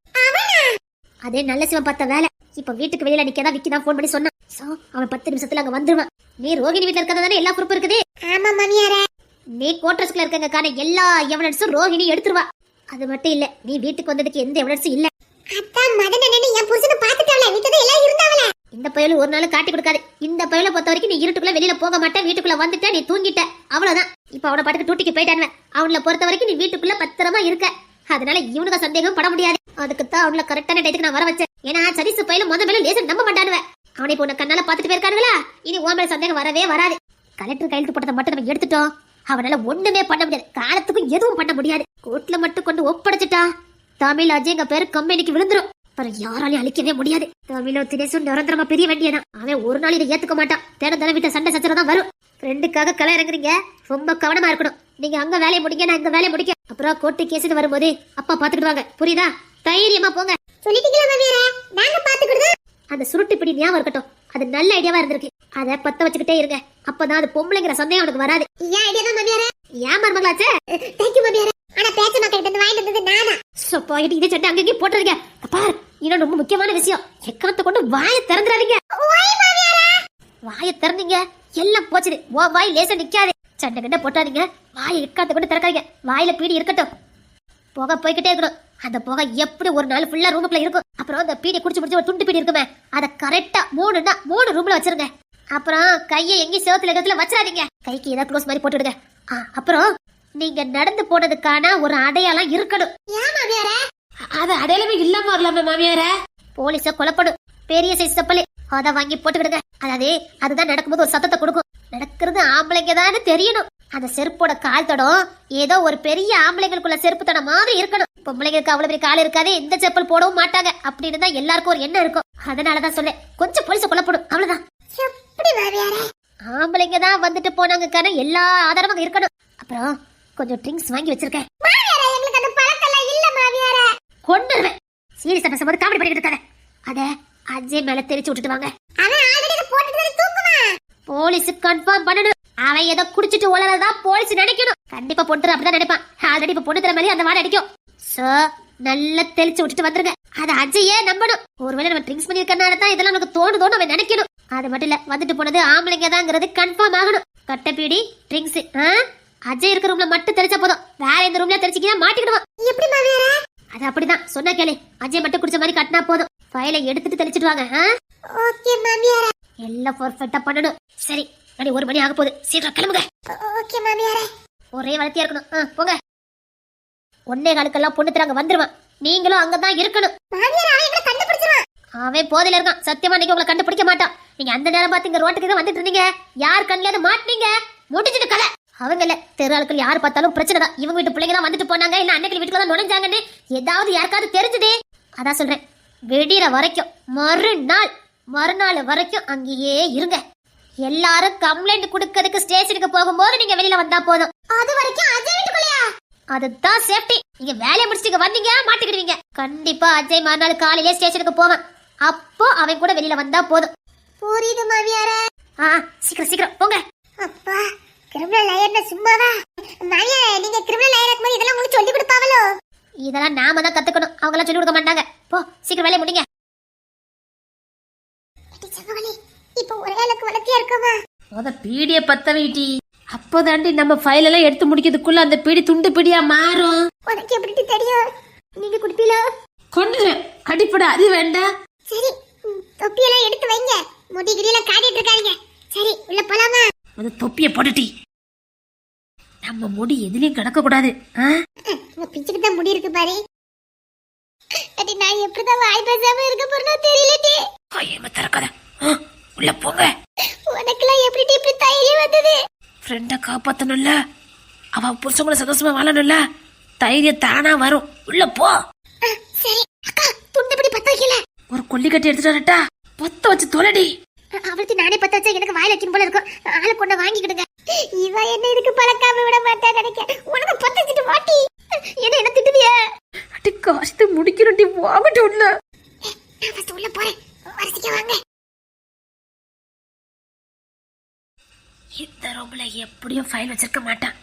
அதே நல்ல சிவன் பார்த்த வேலை. இப்ப வீட்டுக்கு வெளியில நிக்கதான் விக்கி தான் போன் பண்ணி சொன்னான். சோ அவன் 10 நிமிஷத்துல அங்க வந்துருவான். நீ ரோகிணி வீட்டுல இருக்கதா தானே எல்லா ப்ரூஃப் இருக்குது. ஆமா மாமியாரே. நீ கோட்ரஸ்ல இருக்கங்கக்கான எல்லா எவிடன்ஸும் ரோகிணி எடுத்துருவா. அது மட்டும் இல்ல, நீ வீட்டுக்கு வந்ததுக்கு எந்த எவிடன்ஸும் இல்ல. அதான் மதனனே என் புருஷனை பாத்துட்டாவல. வீட்டுல எல்லாம் இருந்தாவல. இந்த பயல ஒரு நாள் காட்டி கொடுக்காது. இந்த பயல பொறுத்த வரைக்கும் நீ இருட்டுக்குள்ள வெளியில போக மாட்டே. வீட்டுக்குள்ள வந்துட்ட, நீ தூங்கிட்ட, அவ்வளவுதான். இப்ப அவனை பாட்டுக்கு டூட்டிக்கு போயிட்டானுவன். அவனை பொறுத்த வரைக்கும் நீ வீட்டுக்குள்ள பத்திரமா இருக்க. அதனால இவனுக்கு சந்தேகம் பட முடியாது. அதுக்குத்தான் அவங்கள கரெக்டான டைத்துக்கு நான் வர வச்சேன். ஏன்னா சரிசு பயில முதல்ல லேசர் நம்ப மாட்டானுவ. அவனை இப்போ உன்னை கண்ணால பாத்துட்டு போயிருக்கானுங்களா, இனி உன் மேல சந்தேகம் வரவே வராது. கலெக்டர் கையெழுத்து போட்டதை மட்டும் நம்ம எடுத்துட்டோம். அவனால ஒண்ணுமே பண்ண முடியாது. காலத்துக்கும் எதுவும் பண்ண முடியாது. கோர்ட்ல மட்டும் கொண்டு ஒப்படைச்சிட்டா தமிழ் அஜய்ங்க பேரு கம்பெனிக்கு விழுந்துரும். அப்புறம் யாராலையும் அழிக்கவே முடியாது. தமிழும் தினேசும் நிரந்தரமா பெரிய வேண்டியதான். அவன் ஒரு நாள் இதை ஏத்துக்க மாட்டான். தினம் வீட்டை சண்டை சச்சரவு தான் வரும். ஃப்ரெண்டுக்காக களை இறங்குறீங்க, ரொம்ப கவனமா இருக்கணும். நீங்க அங்க வேலையை முடிங்க, நான் இங்க வேலையை முடிக்க. அப்புறம் கோர்ட்டு கேஸ் வரும்போது அப்பா பாத்துக்கிடுவாங்க. புரியுதா? தைரியமா போங்க. சொல்லிட்டீங்களா மாமியாரே? நாங்க பாத்துக்கிடுதோம். அந்த சுருட்டு பிடி ஞாபகம் இருக்கட்டும். அது நல்ல ஐடியாவா இருந்திருக்கு. அத பத்த வச்சுக்கிட்டே இருங்க. அப்பதான் அது பொம்பளைங்கிற சந்தேகம் உனக்கு வராது. ஏன் ஐடியா தான் மாமியாரே? ஏன் மருமகளாச்சே? தேங்க்யூ மாமியாரே. ஆனா பேச்ச மக்கள்கிட்ட இருந்து வாங்கிட்டு வந்தது நானா? போயிட்டு இதே சட்டை அங்கேயும் போட்டுருங்க. பாரு, இன்னும் ரொம்ப முக்கியமான விஷயம். எக்காத்த கொண்டு வாயை திறந்துடாதீங்க. வாயை திறந்தீங்க எல்லாம் போச்சுது. வாய் லேசா நிக்காது. சண்டை கண்ட போட்டாதீங்க. வாயை எக்காத்த கொண்டு திறக்காதீங்க. வாயில பீடி இருக்கட்டும். புகை போய்கிட்டே இருக்கணும். அந்த புகை எப்படி ஒரு நாள் ஃபுல்லா ரூமுக்குள்ள இருக்கும். அப்புறம் அந்த பீடி குடிச்சு முடிச்சு ஒரு துண்டு பீடி இருக்குமே, அதை கரெக்டா 3 ரூம்ல வச்சிருங்க. அப்புறம் கையை எங்கேயும் சேவத்துல இடத்துல வச்சிடாதீங்க. கைக்கு ஏதாவது க்ளோஸ் மாதிரி போட்டுடுங்க. அப்புறம் நீங்க நடந்து போனதுக்கான ஒரு அடையாளம் இருக்கணும். ஏன் மாமியாரே? அது அடையாளமே இல்லாம வரலாமே மாமியாரே. போலீஸ கொலப்படும். பெரிய சைஸ் செப்பல் அத வாங்கி போட்டுக்கிடுங்க. அதாவது அதுதான் நடக்கும்போது ஒரு சத்தத்தை கொடுக்கும். நடக்கிறது ஆம்பளைங்க தான் தெரியணும். அந்த செருப்போட கால் தடம் ஏதோ ஒரு பெரிய ஆம்பளைங்களுக்குள்ள செருப்பு தடம் மாதிரி இருக்கணும். பொம்பளைங்களுக்கு அவ்வளவு பெரிய கால் இருக்காது, இந்த செப்பல் போடவும் மாட்டாங்க அப்படின்னு தான் எல்லாருக்கும் ஒரு எண்ணம் இருக்கும். அதனாலதான் சொல்ல கொஞ்சம் போலீஸ கொல்லப்படும், அவ்வளவுதான். எப்படி மாமியாரே? ஆம்பளைங்க தான் வந்துட்டு போனாங்கக்கான எல்லா ஆதாரமும் இருக்கணும். அப்புறம் கொஞ்சம் ட்ரிங்க்ஸ் வாங்கி வச்சிருக்கேன். மாமியாரே எங்களுக்கு அந்த பழக்கம் இல்ல மாமியாரே. கொண்டுருவேன். சீரியஸா பேசும்போது காமெடி பண்ணிட்டு இருக்காத. அத அஜய் மேல தெரிச்சு விட்டுட்டு வாங்க. அவன் ஆல்ரெடி போட்டுட்டு தான் தூக்குவான். போலீஸ் கன்ஃபார்ம் பண்ணணும். அவன் ஏதோ குடிச்சிட்டு ஓலறதா போலீஸ் நினைக்கணும். கண்டிப்பா பொண்ணு அப்படிதான் நினைப்பான். ஆல்ரெடி இப்ப பொண்ணு தர மாதிரி அந்த வாடை அடிக்கும். சோ நல்லா தெளிச்சு விட்டுட்டு வந்துருங்க. அது அஜயே நம்பணும். ஒருவேளை நம்ம ட்ரிங்க்ஸ் பண்ணிருக்கனால தான் இதெல்லாம் நமக்கு தோணுதோன்னு அவன் நினைக்கணும். அது மட்டும் இல்ல, வந்துட்டு போனது ஆம்பளைங்க தாங்கிறது கன்ஃபார்ம் ஆகணும். கட்டப்பீடி ட்ரிங்க்ஸ் அஜய் இருக்க ரூம்ல மட்டும் தெரிச்சா போதும். வேற எந்த ரூம்ல தெரிச்சிக்கினா மாட்டிக்கிடுவான். எப்படி மாமியாரே? அது அப்படிதான் சொன்னா கேளு. அஜய் மட்டும் குடிச்ச மாதிரி கட்டினா போதும். ஃபைலை எடுத்துட்டு தெளிச்சிட்டு வாங்க. ஓகே மாமியாரே. எல்லாம் பர்ஃபெக்ட்டா பண்ணணும். சரி, மணி 1 மணி ஆக போகுது. சீக்கிரம் கிளம்புங்க. ஓகே மாமியாரே. ஒரே வளர்த்தியா இருக்கணும். போங்க. 1:15 பொண்ணு தராங்க வந்துருவான். நீங்களும் அங்கதான் இருக்கணும். மாமியாரே அவன் எங்களை கண்டுபிடிச்சிருவான். அவன் போதையில இருக்கான். சத்தியமா நீங்க உங்களை கண்டுபிடிக்க மாட்டான். நீங்க அந்த நேரம் பார்த்து இங்க ரோட்டுக்கு தான் வந்துட்டு இருந்தீங்க. யார் கண்ணியாவது மாட்டினீங்க, முடிச்சிட்டு கதை. அவங்க இல்ல, தெரு ஆட்கள் யாரு பார்த்தாலும் பிரச்சனை தான். இவங்க வீட்டு பிள்ளைங்க தான் வந்துட்டு போனாங்க, இல்ல அன்னைக்கு வீட்டுக்கு தான் நுழைஞ்சாங்கன்னு ஏதாவது யாருக்காவது தெரிஞ்சுதே. அதான் சொல்றேன், வெடிற வரைக்கும் மறுநாள் வரைக்கும் அங்கேயே இருங்க. எல்லாரும் கம்ப்ளைண்ட் கொடுக்கறதுக்கு ஸ்டேஷனுக்கு போகும்போது நீங்க வெளியில வந்தா போதும். அது வரைக்கும் அஜய் வீட்டுக்குள்ளயா? அதுதான் சேஃப்டி. நீங்க வேலையை முடிச்சிட்டு வந்தீங்க மாட்டிக்கிடுவீங்க. கண்டிப்பா அஜய் மறுநாள் காலையிலே ஸ்டேஷனுக்கு போவான். அப்போ அவன் கூட வெளியில வந்தா போதும். புரியுது மாமியாரே. சீக்கிரம் போங்க. அப்பா, கிரிமினல் லாயர்னா சும்மாவா? மாமியாரே, நீங்க கிரிமினல் லாயர் இருக்கும்போது இதெல்லாம் உங்களுக்கு சொல்லி கொடுப்பாவளோ? இதெல்லாம் நாம தான் கத்துக்கணும். அவங்க எல்லாம் சொல்லி கொடுக்க மாட்டாங்க. போ, சீக்கிரம் வேலையை முடிங்க. இப்ப ஒரே அளவுக்கு வளர்த்தியா இருக்கமா? முத பீடிய பத்த வீட்டி. அப்போதாண்டி நம்ம ஃபைல் எல்லாம் எடுத்து முடிக்கிறதுக்குள்ள அந்த பீடி துண்டு பீடியா மாறும். உனக்கு எப்படி தெரியும்? நீங்க குடிப்பீங்களா? கொண்டு அடிப்பட அது வேண்டாம். சரி, தொப்பியெல்லாம் எடுத்து வைங்க. முடி கிடியெல்லாம் காட்டிட்டு இருக்காதீங்க. சரி, உள்ள போலாமா? அது தொப்பிய போட்டுட்டி. நம்ம முடி எதுலயும் கிடக்க கூடாது. பிச்சுக்கு தான் முடி இருக்கு பாரு. அடி நான் எப்படிதான் வாய் பேசாம இருக்க போறேனோ தெரியலடி. கையம தரக்கத. உள்ள போங்க. உனக்குலாம் எப்படி இப்படி தைரியம் வந்தது? ஃப்ரெண்ட காப்பாத்தணும்ல, அவ புருஷங்கள சந்தோஷமா வாழணும்ல, தைரியம் தானா வரும். உள்ள போ. சரி அக்கா, துண்டுபடி பத்த வைக்கல. ஒரு கொல்லி கட்டி எடுத்துட்டு வரட்டா? பத்த வச்சு தொலைடி. அவளுக்கு நானே பத்த வச்சா எனக்கு வாயில வைக்கணும் போல இருக்கும். ஆளு கொண்ட வாங்கிக்கிடுங்க. இவ என்ன இதுக்கு பழக்காம விட மாட்டா நினைக்க. உனக்கு பத்த வச்சுட்டு வாட்டி. என்ன திட்டுவிய? அடி காசு முடிக்கிறோண்டி வாங்கிட்டு உள்ள. நான் ஃபர்ஸ்ட் உள்ள போறேன். வரிசைக்கு வாங்க. இந்த ரூம்ல எப்படியும் ஃபைல் வச்சிருக்க மாட்டான்.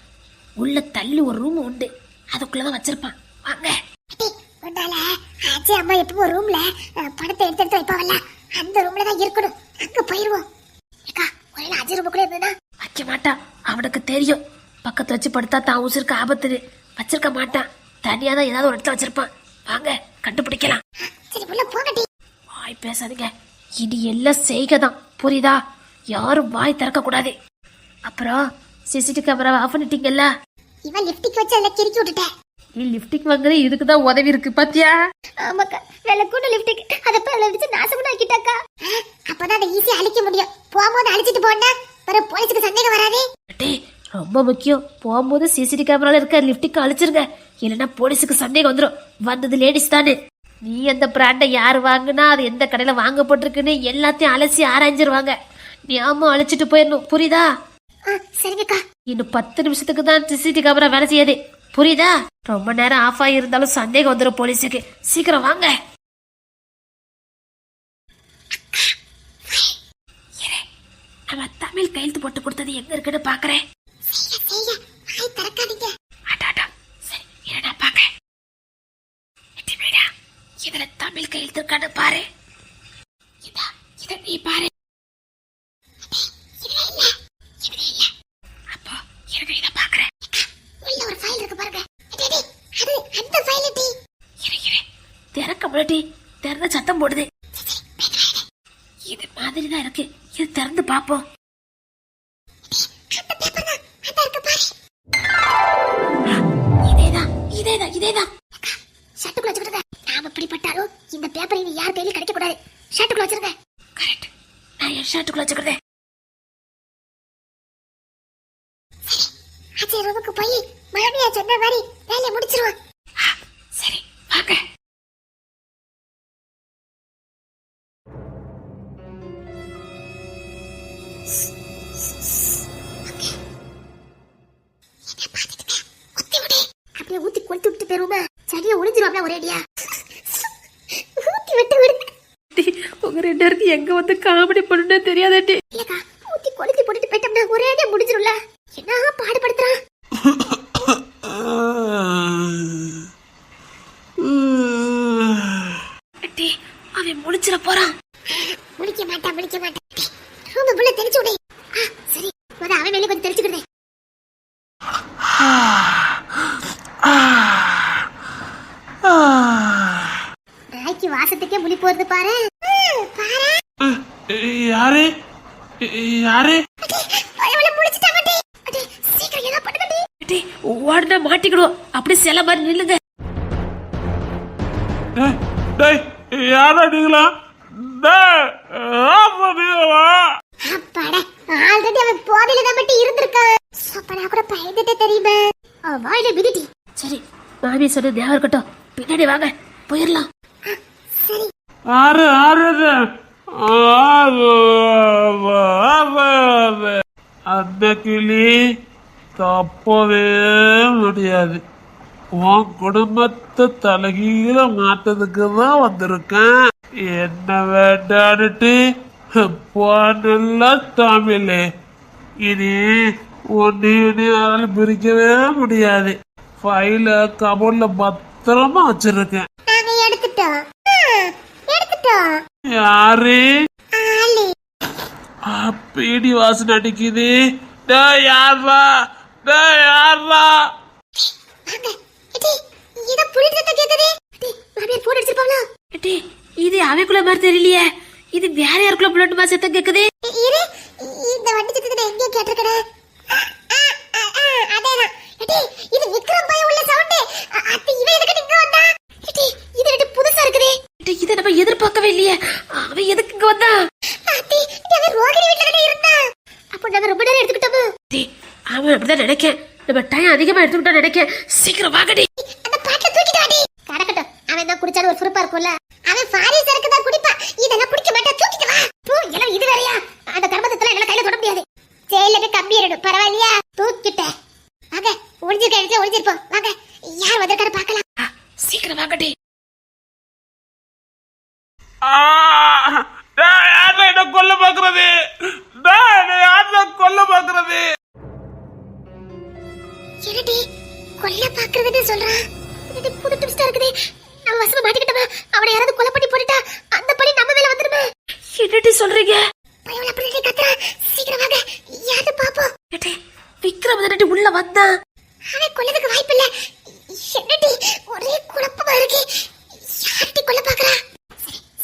உள்ள தள்ளி ஒரு ரூம் உண்டு, அதுக்குள்ளதான் வச்சிருப்பான். வாங்க. உண்டால அஜய் அம்மா எப்பவும் ரூம்ல படத்தை எடுத்து வைப்பாவல்ல, அந்த ரூம்ல தான் இருக்கணும். அங்க போயிருவோம். அக்கா, ஒருவேளை அஜய் ரூமுக்குள்ள இருந்தா வைக்க மாட்டான். அவனுக்கு தெரியும் பக்கத்துல வச்சு படுத்தா தான் உசுருக்கு ஆபத்து. வச்சிருக்க மாட்டான். தனியா தான் ஏதாவது ஒரு இடத்துல வச்சிருப்பான். வாங்க, கண்டுபிடிக்கலாம். சரி, உள்ள போங்கடி. வாய் பேசாதீங்க. இது எல்லாம் செய்கதான், புரியுதா? யாரும் வாய் திறக்க கூடாது. அப்புறம் சிசிடிவி கேமரா ஆஃப் பண்ணிட்டீங்கல்ல? இவன் லிப்டிக் வச்சு அதுல கிறுக்கி விட்டுட்டேன். நீ லிப்டிக் வாங்குற இதுக்குதான் உதவி இருக்கு பாத்தியா? ஆமாக்கா, வெள்ளக்கூட லிப்டிக் அத பேல அடிச்சு நாசமா ஆக்கிட்டாக்கா. அப்பதான் அதை ஈஸியா அழிக்க முடியும். போகும்போது அழிச்சிட்டு போனா பிற போலீஸ்க்கு சந்தேகம் வராதே. டேய், ரொம்ப முக்கியம். போகும்போது சிசிடிவி கேமரால இருக்க லிப்டிக் அழிச்சிருங்க, இல்லைன்னா போலீஸுக்கு சந்தேகம் வந்துடும். வந்தது லேடிஸ் தானே. நீ அந்த பிராண்டை யார் வாங்குனா, அது எந்த கடையில வாங்கப்பட்டிருக்குன்னு எல்லாத்தையும் அலசி ஆராய்ஞ்சிருவாங்க. நீ ஆமா அழிச்சிட்டு போயிடணும், புரியுதா? சரிங்கக்கா. இன்னும் 10 நிமிஷத்துக்கு தான் சிசிடிவி கேமரா வேலை செய்யாது, புரியுதா? ரொம்ப நேரம் ஆஃப் ஆகியிருந்தாலும் சந்தேகம் வந்துடும் போலீஸுக்கு. சீக்கிரம் வாங்க. நம்ம தமிழ் கையெழுத்து போட்டு கொடுத்தது எங்க இருக்குன்னு பாக்குறேன். இதுல தமிழ் கையெழுத்து இருக்கான்னு பாரு. இத நீ பாரு. அப்போ எனக்கு இத பாக்குறேன். உள்ள ஒரு ஃபைல் இருக்கு பாருங்க. அது அந்த ஃபைல் டி. இரு திறக்க முடியட்டி. திறந்த சத்தம் போடுது. இது மாதிரி தான் இருக்கு. இது திறந்து பாப்போம். இதேதான். ஷர்ட்டுக்குள்ள வச்சுக்கிடுங்க. நாம இப்படிப்பட்டாலும் இந்த பேப்பர் இனி யார் கையிலும் கிடைக்க கூடாது. ஷர்ட்டுக்குள்ள வச்சிருங்க. கரெக்ட். நான் என் ஷர்ட்டுக்குள்ள வச்சுக்கிறேன். அஜய் ரூமுக்கு போய் மாமியா சொன்ன மாதிரி வேலையை முடிச்சிருவான். சரி. வச்சுட்டு போயிருமா செடியை ஒளிஞ்சிருவாப்ல ஒரேடியா ஊத்தி விட்டு விடு உங்க 2 பேருக்கு எங்க வந்து காமெடி பண்ணுன்னு தெரியாதாட்டி. இல்லக்கா ஊத்தி கொளுத்தி போட்டுட்டு போயிட்டோம்னா ஒரேடியா முடிஞ்சிரும்ல. என்ன பாடுபடுத்துறான். அட்டி அவன் முடிச்சிட போறான். முடிக்க மாட்டான் ரொம்ப புள்ள தெரிச்சு விடு. சரி அவன் மேலே கொஞ்சம் தெரிச்சுக்கிறேன். நாய்க்கு வாசத்துக்கே முழி போறது பாரு. யாரு யாரு சீக்கிரம் ஏதோ பண்ணுங்க. அட்டி ஓடுனா மாட்டிக்கிடுவோம். அப்படி சில மாதிரி நில்லுங்க. டேய் யாரா நீங்களா? அப்பாடா ஆல்ரெடி அவன் போதையில தான் மட்டும் இருந்திருக்கான். அப்ப நான் கூட பயந்துட்டே தெரியுமா. வாயில மிதிட்டி. சரி மாமி சொன்னது ஞாபகம் இருக்கட்டும். பின்னாடி வாங்க போயிடலாம். சரி ஆறு ஆறு அந்த கிளி தப்பவே முடியாது. உன் குடும்பத்தை தலைகீழ மாட்டதுக்கு தான் வந்திருக்கேன். என்ன வேண்டான்னுட்டு போனல்ல தமிழே. இனி ஒன்னு பிரிக்கவே முடியாது. ஃபைல கபோர்ட்ல பத்திரமா வச்சிருக்கேன். நாங்க எடுத்துட்டோம். யாரு ஆளு பீடி வாசனை அடிக்குது. யாரா யாரா? இத புடிச்சத கேக்குதே. மாமியார் போன் அடிச்சிருப்பாங்களா? அட்டி இது அவைக்குள்ள மாதிரி தெரியலையே. இது வேற யாருக்குள்ள புல்லட் மாதிரி சத்தம் கேக்குது. இரு இந்த வண்டி சத்தத்தை எங்க கேட்டிருக்கடா? அதேதான். இது விக்ரம் பைய உள்ள சவுண்ட். அத்தி இவன் எதுக்கு இங்க வந்தா? இது ரெண்டு புதுசா இருக்குதே. இதை நம்ம எதிர்பார்க்கவே இல்லையே. அவன் எதுக்கு இங்க வந்தா? அத்தி அவன் ரோகிணி வீட்ல தானே இருந்தா. அப்ப நம்ம ரொம்ப நேரம் எடுத்துக்கிட்டோமோ? அவன் அப்படிதான் நினைக்கேன். நம்ம டைம் அதிகமா எடுத்துக்கிட்டோம் நினைக்கேன். சீக்கிரம் வாங்கடி. அந்த பாட்டில தூக்கிட்டாடி. கடக்கட்டும். அவன் தான் குடிச்சாலும் ஒரு சுருப்பா இருக்கும்ல. அவன் ஃபாரின் சரக்கு தான் குடிப்பா. இதெல்லாம் குடிக்க மாட்டா. தூக்கிட்டு வா. எல்லாம் இது வேறயா? அந்த கர்மத்தத்துல என்னால கையில தொட முடியாது. ஜெயில கம்பி ஏறணும். பரவாயில்லையா? தூக்கிட்டேன். வாங்க ஒளிஞ்சிருப்போம். வாங்க யார் வந்திருக்காரு பார்க்கலாம். சீக்கிரம் வாங்கடி. என்ன கொல்ல பாக்குறது? கொல்ல பாக்குறது? என்னடி கொல்ல பாக்குறதுன்னு சொல்றான். இது புது ட்விஸ்டா இருக்குதே. நம்ம வசமா மாட்டிக்கிட்டோமா? அவனை யாராவது கொலை பண்ணி போட்டுட்டா அந்த பழி நம்ம மேல வந்துருமே. என்னடி சொல்றீங்க? பயவுல அப்படி கத்துறா. சீக்கிரம் வாங்க யாரு பாப்போம். விக்ரம் தானடி உள்ள வந்தான். அவன் கொல்லதுக்கு வாய்ப்பு இல்ல. என்னடி ஒரே குழப்பமா இருக்கு. யார்ட்டி கொல்ல பாக்குறா?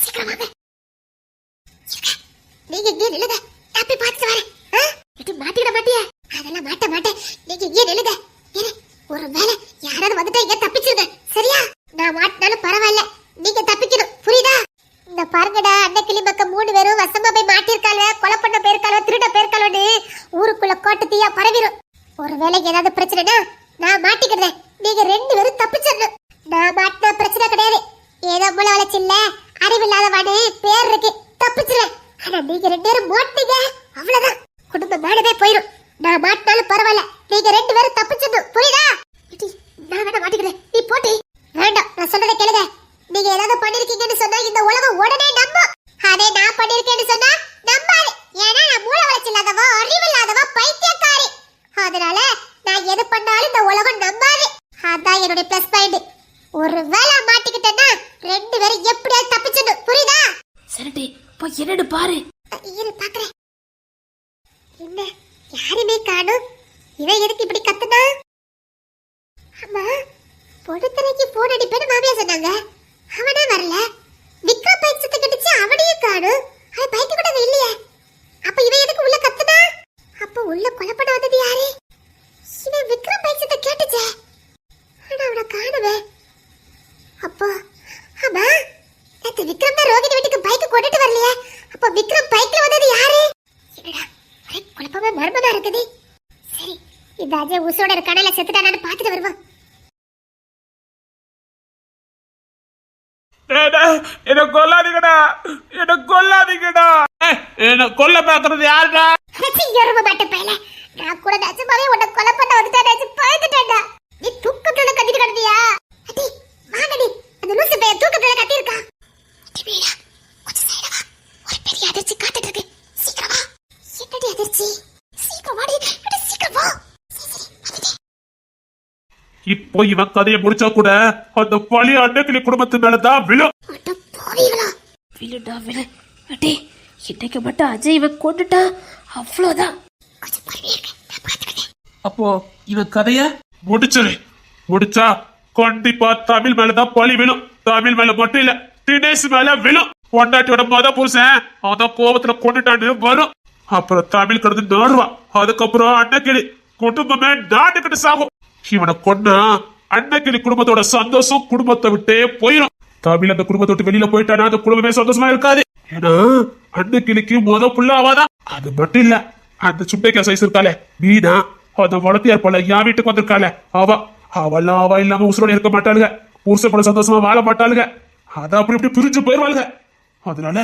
சீக்கிரம் வாங்க. நீங்க இங்கே நில்லுங்க. நான் போய் பார்த்துட்டு வரேன். மாட்டிட மாட்டியா? அதெல்லாம் மாட்டேன். நீங்க இங்கே நில்லுங்க. ஒரு வேளை யாராவது வந்துட்டா இங்க தப்பிச்சிருங்க. சரியா? நான் மாட்டினாலும் பரவாயில்ல. நீங்க தப்பிக்கணும். புரியுதா? இந்த பாருங்கடா அண்ணன் கிளி பக்கம் 3 பேரும் வசமா போய் மாட்டிருக்காங்க. கொலை பண்ண போயிருக்காளோ திருட போயிருக்காளோன்னு ஊருக்குள்ள கோட்டு தீயா பரவிடும். ஒரு வேளைக்கு ஏதாவது பிரச்சனைனா நான் மாட்டிக்கிறேன். நீங்க 2 பேரும் தப்பிச்சிடணும். நான் மாட்டினா பிரச்சனை கிடையாது. ஏதோ மூளை வளர்ச்சி இல்ல அறிவில்லாதவாடு பேர் இருக்கு. தப்பிச்சிருவேன். ஆனா நீங்க 2 பேரும் மாட்டீங்க அவ்வளவுதான். குடும்பம் மேடவே போயிடும். நான் மாட்டினாலும் பரவாயில்ல. நீங்க 2 பேரும் தப்பிச்சிடணும். புரியுதா? நான் வேணா மாட்டிக்கிறேன். நீ போட்டி வேண்டாம். நான் சொல்றதை கேளுங்க. நீங்க ஏதாவது பண்ணிருக்கீங்கன்னு சொன்னா இந்த உலகம் உடனே நம்பும். அதே நான் பண்ணிருக்கேன்னு சொன்னா நம்பாது. ஏன்னா நான் மூளை வளர்ச்சி இல்லாதவா அறிவில்லாதவா பைத்தியக்காரி. அதனால நான் எது பண்ணாலும் இந்த உலகம் நம்பாது. அதான் என்னோட பிளஸ் பாயிண்ட். ஒரு வேளை மாட்டிக்கிட்டேன்னா 2 பேரும் எப்படியாவது தப்பிச்சிடணும். புரியுதா? சரிடி போய் என்னன்னு பாரு. இரு பாக்குறேன். என்ன யாருமே காணோம். இவன் எதுக்கு இப்படி கத்துனா? அம்மா பொடுத்தனைக்கு போன் அடிப்பேன்னு மாமியா சொன்னாங்க. அவனே வரல. விக்ரம் பைக் சத்தம் கட்டிச்சு. அவனையும் காணோம். அவன் பைக்கு கூட இல்லையே. அப்ப இவன் எதுக்கு உள்ள கத்துனா? அப்ப உள்ள கொலை பண்ண வந்தது யாரு? இவன் விக்ரம் பைக் சத்தம் கேட்டுச்சே. ஆனா அவனை காணவே. அப்போ அம்மா நேத்து விக்ரம் தான் ரோகிணி வீட்டுக்கு பைக் கொண்டுட்டு வரலையே. அப்ப விக்ரம் பைக்ல வந்தது யாரு? என்னடா ஒரே குழப்பமா மர்மமா இருக்குது. சரி இந்த அஜய் உசோட இருக்கானல செத்துட்டானான்னு பாத்துட்டு வருவான். என்ன கொல்லாதீங்கடா. என்ன கொல்ல பாக்குறது யாருடா? எரும மாட்ட பையல. நான் கூட நிஜமாவே உன்னை கொலை பண்ண வந்துட்டேன். பயந்துட்டேன்டா. நீ தூக்கத்துல கத்திட்டு கிடந்தியா? இப்போ இவன் கதையை முடிச்சா கூட அந்த பழி அண்ணக்கிளி குடும்பத்து மேலதான் விழும். அட பாவிகளா. விழுடா விழு. அடே இன்னைக்கு மட்டும் அஜய் இவன் கொண்டுட்டா அவ்வளோதான். கொஞ்சம் பொறுமையா இருங்க, நான் பாத்துக்கிறேன். அப்போ இவன் கதைய முடிச்சிரு. முடிச்சா கண்டிப்பா தமிழ் மேலதான் பழி விழும். தமிழ் மேல மட்டும் இல்ல, தினேஷ் மேல விழும். பொண்டாட்டியோட புருஷன் அதான் கோபத்துல கொண்டுட்டான்னு வரும். அப்புறம் தமிழ் கடந்து நாடுவா. அதுக்கப்புறம் அண்ணக்கிளி குடும்பமே நாட்டுக்கிட்டு சாகும். இவனை கொண்டா அண்ணக்கிளி குடும்பத்தோட சந்தோஷம் குடும்பத்தை விட்டே போயிடும். தமிழ் அந்த குடும்பத்தை விட்டு வெளியில போயிட்டானா அந்த குடும்பமே சந்தோஷமா இருக்காது. ஏன்னா அண்ணக்கிளிக்கு புள்ள ஆவாதான். அது மட்டும் இல்ல, அந்த சுட்டைக்கா சைஸ் இருக்காளே மீனா, அந்த வளர்த்தியார் போல என் வீட்டுக்கு வந்திருக்காள அவெல்லாம் அவ இல்லாம உசுரோட இருக்க மாட்டாளுங்க. புருஷன் கூட சந்தோஷமா வாழ மாட்டாளுங்க. அத அப்படி இப்படி பிரிஞ்சு போயிருவாளுங்க. அதனால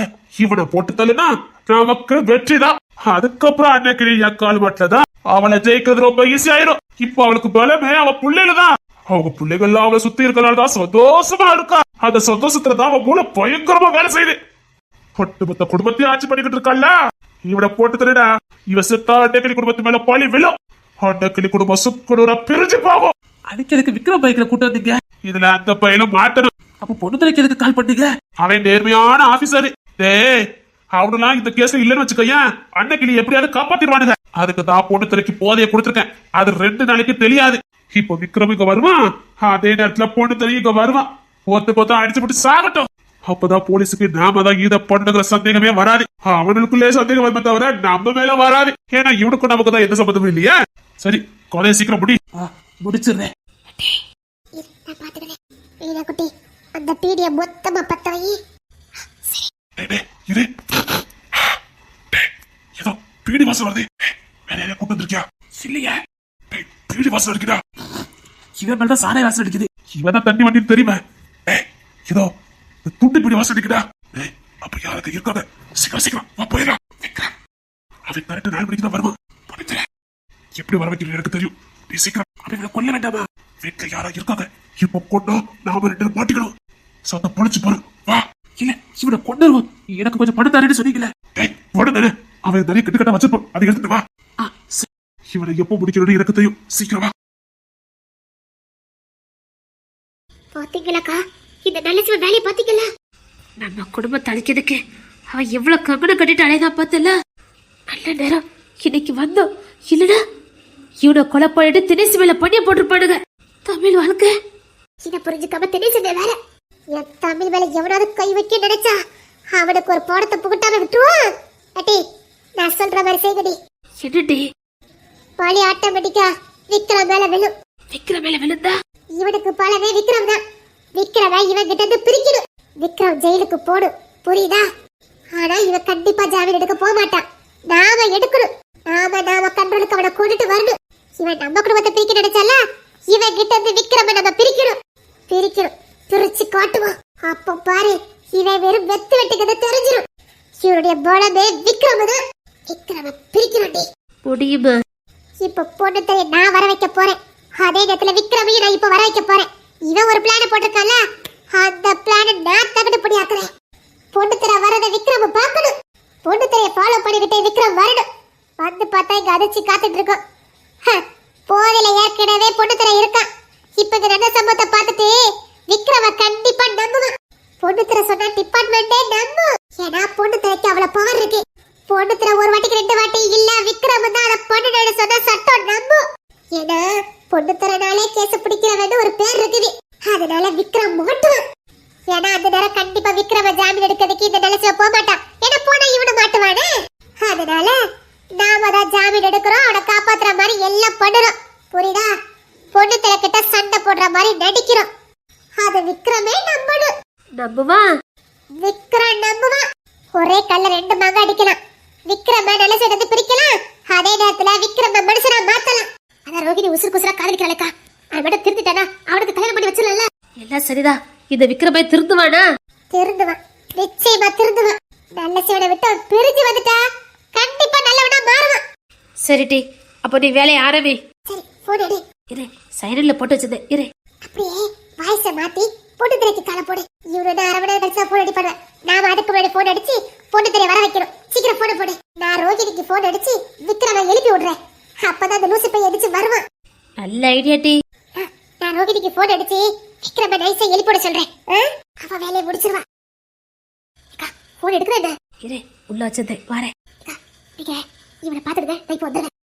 இவனை போட்டு தள்ளுனா நமக்கு வெற்றிதான். அதுக்கப்புறம் அன்னைக்கு என் கால் மாட்டலதான் அவளை ஜெயிக்கிறது ரொம்ப ஈஸி ஆயிரும். இப்ப அவளுக்கு பலமே அவ பிள்ளைலதான். அவங்க பிள்ளைகள் அவளை சுத்தி இருக்கனாலதான் சந்தோஷமா இருக்கா. அந்த சந்தோஷத்துலதான் அவன் மூளை பயங்கரமா வேலை செய்யுது. ஒட்டுமொத்த குடும்பத்தையும் ஆட்சி பண்ணிக்கிட்டு இருக்கால. இவனை போட்டு தள்ளிடா இவ செத்தா அன்னைக்கிளி குடும்பத்து மேல பழி விழும். அன்னைக்கிளி குடும்பம் சுக்குனூரா பிரிஞ்சு போகும். அதுக்கு எதுக்கு விக்ரம் பைக்ல கூட்டு வந்தீங்க? இதுல அந்த பையனும் மாட்டணும். அப்ப பொண்ணு தலைக்கு எதுக்கு கால் பண்ணீங்க? அவன் நேர்மையான ஆபீசர். டேய் அவனுலாம் இந்த கேஸ்ல இல்லன்னு வச்சுக்கோயேன், அன்னைக்கிளி எப்படியாவது காப்பாத்திடுவானுங்க. அதுக்கு தான் பொண்ணு தலைக்கு போதைய கொடுத்துருக்கேன். அது 2 நாளைக்கு தெரியாது. இப்போ விக்ரம் இங்க வருவான், அதே நேரத்துல பொண்ணு தலை இங்க வருவான். ஒருத்தர் அடிச்சு போட்டு சாகட்டும். அப்பதான் போலீஸுக்கு நாம தான் இதை பண்ணுங்கிற சந்தேகமே வராது. அவனுக்குள்ளே சந்தேகம் வருமே தவிர நம்ம மேல வராது. ஏன்னா இவனுக்கும் நமக்கு தான் எந்த சம்பந்தமும் இல்லையா. சரி கொலையை சீக்கிரம் முடி. முடிச்சிடுறேன். நான் பாத்துக்கிறேன். மீனா குட்டி, அந்த பீடிய மொத்தமா பத்த வை. ஏதோ பீடி வாசல் வருது. வேலையில கூட்டு வந்திருக்கியா? இல்லையா? பீடி வாசல் அடிக்குதா? இவன் மேலதான் சாராய வாசல் அடிக்குது. இவன் தான் தண்ணி வண்டின்னு தெரியுமா? ஏதோ துண்டு பீடி வாசல் அடிக்குதா? அப்ப யாருக்கு இருக்காத. சீக்கிரம் சீக்கிரம் வா போயிடலாம். அவன் கரெக்ட் 4 மணிக்கு தான் வருவான். எப்படி வர வைக்கணும் எனக்கு தெரியும். நீ சீக்கிரம் அவங்களை கொல்ல வேண்டாமா? வீட்டுல யாரா இருக்காங்க. இப்ப கொண்டா நாம 2 பேரும் மாட்டிக்கணும். சத்த பொழிச்சு பாரு. வா. இல்ல இவனை கொண்டுருவோம். எனக்கு கொஞ்சம் பணம் தரேன்னு சொன்னீங்களே. உடனே அவன் நிறைய கட்டு கட்ட வச்சிருப்பான். அதை எடுத்துட்டு வா. சரி. இவனை எப்போ முடிக்கணும்னு எனக்கு தெரியும். சீக்கிரம் வா. பாத்தீங்களாக்கா, இந்த நல்ல சிவ வேலையை பாத்தீங்களா? நம்ம குடும்பத்தை அழிக்கிறதுக்கு அவன் எவ்வளவு கங்கணம் கட்டிட்டு அலையதா பார்த்தல. நல்ல நேரம் இன்னைக்கு வந்தோம். இல்லடா இவனை கொலை பண்ணிட்டு தினேசி மேல பண்ணிய போட்டிருப்பானுங்க. தமிழ் வாழ்க்கை இதை புரிஞ்சுக்காம தினேசி வேலை. என் தமிழ் மேல எவனாவது கை வைக்க நினைச்சா அவனுக்கு ஒரு பாடத்தை புகட்டாம விட்டுருவான். அட்டி, நான் சொல்ற மாதிரி செய்கடி. என்னடி பழி ஆட்டோமேட்டிக்கா விக்ரம் மேல விழும். விக்ரம் மேல விழுந்தா இவனுக்கு பலவே விக்ரம் தான். விக்ரம இவன் கிட்ட இருந்து பிரிக்கணும். விக்ரம் ஜெயிலுக்கு போடும், புரியுதா? ஆனா இவன் கண்டிப்பா ஜாமீன் எடுக்க போக மாட்டான். நாம எடுக்கணும். நாம கண்ட்ரோலுக்கு அவனை கொண்டுட்டு வரணும். இவன் நம்ம குடும்பத்தை பிரிக்க நினைச்சால, இவன் கிட்ட இருந்து விக்ரம நம்ம பிரிக்கணும். பிரிச்சு காட்டுவான். அப்ப பாரு, இவன் வெறும் வெத்து வெட்டுக்கிறது தெரிஞ்சிடும். இவனுடைய பலமே விக்ரம தான். விக்ரம பிரிக்கணும்டி. முடியுமா? இப்ப பொண்ணுத்தைய நான் வர வைக்க போறேன். அதே நேரத்துல விக்ரமையும் நான் இப்ப வர வைக்க போறேன். இவன் ஒரு பிளான போட்டிருக்கால, அந்த பிளான நான் தகடுபடி ஆக்குறேன். பொண்ணுத்தர வரத விக்ரம் பார்க்கணும். பொண்ணுத்தரைய ஃபாலோ பண்ணிக்கிட்டே விக்ரம் வரணும். வந்து பார்த்தா இங்க அதிர்ச்சி காத்துட்டு இருக்கோம். போதையில ஏற்கனவே பொண்ணுத்தர இருக்கான். இப்ப இந்த நல்ல சம்பவத்தை பார்த்துட்டு விக்ரம கண்டிப்பா நம்புவான். பொண்ணுத்தர சொன்னா டிபார்ட்மெண்டே நம்பும். ஏன்னா பொண்ணுத்தரைக்கு அவ்வளவு பவர் இருக்கு. பொண்ணுத்தர ஒரு வாட்டிக்கு 2 வாட்டி இல்ல விக்ரம் தான் அதை பொண்ணுன்னு சொன்னா சட்டம் நம்பும். ஏன்னா பொண்ணுத்தரனாலே கேஸ் பிடிக்கிறவன்னு ஒரு பேர் இருக்குது. அதனால விக்ரம் மாட்டுவான். ஏன்னா அந்த நேரம் கண்டிப்பா விக்ரம ஜாமீன் எடுக்கிறதுக்கு இந்த நிலைச்ச போக மாட்டான். ஏன்னா போனா இவனு மாட்டுவானே. அதனால நாம தான் ஜாமீன் எடுக்கிறோம். அவனை காப்பாத்துற மாதிரி எல்லாம் பண்ணுறோம், புரியுதா? பொண்ணு கிட்ட சண்டை போடுற மாதிரி நடிக்கிறோம். அது விக்ரமே நம்பணும். நம்புவா? விக்ரம் நம்புவான். ஒரே கல்ல 2 மாங்க அடிக்கலாம். விக்ரம நல்ல சேர்ந்து பிரிக்கலாம். அதே நேரத்துல விக்ரம மனுஷனா மாத்தலாம். அத ரோகிணி உசுறு குசுரா காதலிக்கிறாளேக்கா. அவன் மட்டும் திருத்திட்டானா அவனுக்கு கல்யாணம் பண்ணி வச்சிடலாம்ல. எல்லாம் சரிதான். இந்த விக்ரமை திருந்துவானா? திருந்துவான், நிச்சயமா திருந்துவான். நல்ல சிவனை விட்டு பிரிஞ்சு வந்துட்டா கண்டிப்பா நல்லவனா மாறுவான். சரி டி, அப்போ நீ வேலையை ஆரம்பி. சரி, போன் எடு. இரு, சைலண்ட்ல போட்டு வச்சது. இரு, அப்படியே வாய்ஸ மாத்தி பொண்ணு திரைக்கு கால போடு. இவனோட அரவணை கழிச்சா போன் அடி பண்ணுவேன். நாம அதுக்கு முன்னாடி போன் அடிச்சு பொண்ணு திரை வர வைக்கணும். சீக்கிரம் போன போடு. நான் ரோகிணிக்கு போன் அடிச்சு விக்ரம எழுப்பி விடுறேன். அப்பதான் அந்த லூசி பையன் அடிச்சு வருவான். நல்ல ஐடியா டி. நான் ரோகிணிக்கு போன் அடிச்சு விக்ரம நைஸா எழுப்பிட சொல்றேன். அவ வேலையை முடிச்சிருவா. போன் எடுக்கிறேன். இரு உள்ள வச்சதே வரேன். நீங்க இவனை பாத்துடுங்க, நான் இப்போ வந்துடுறேன்.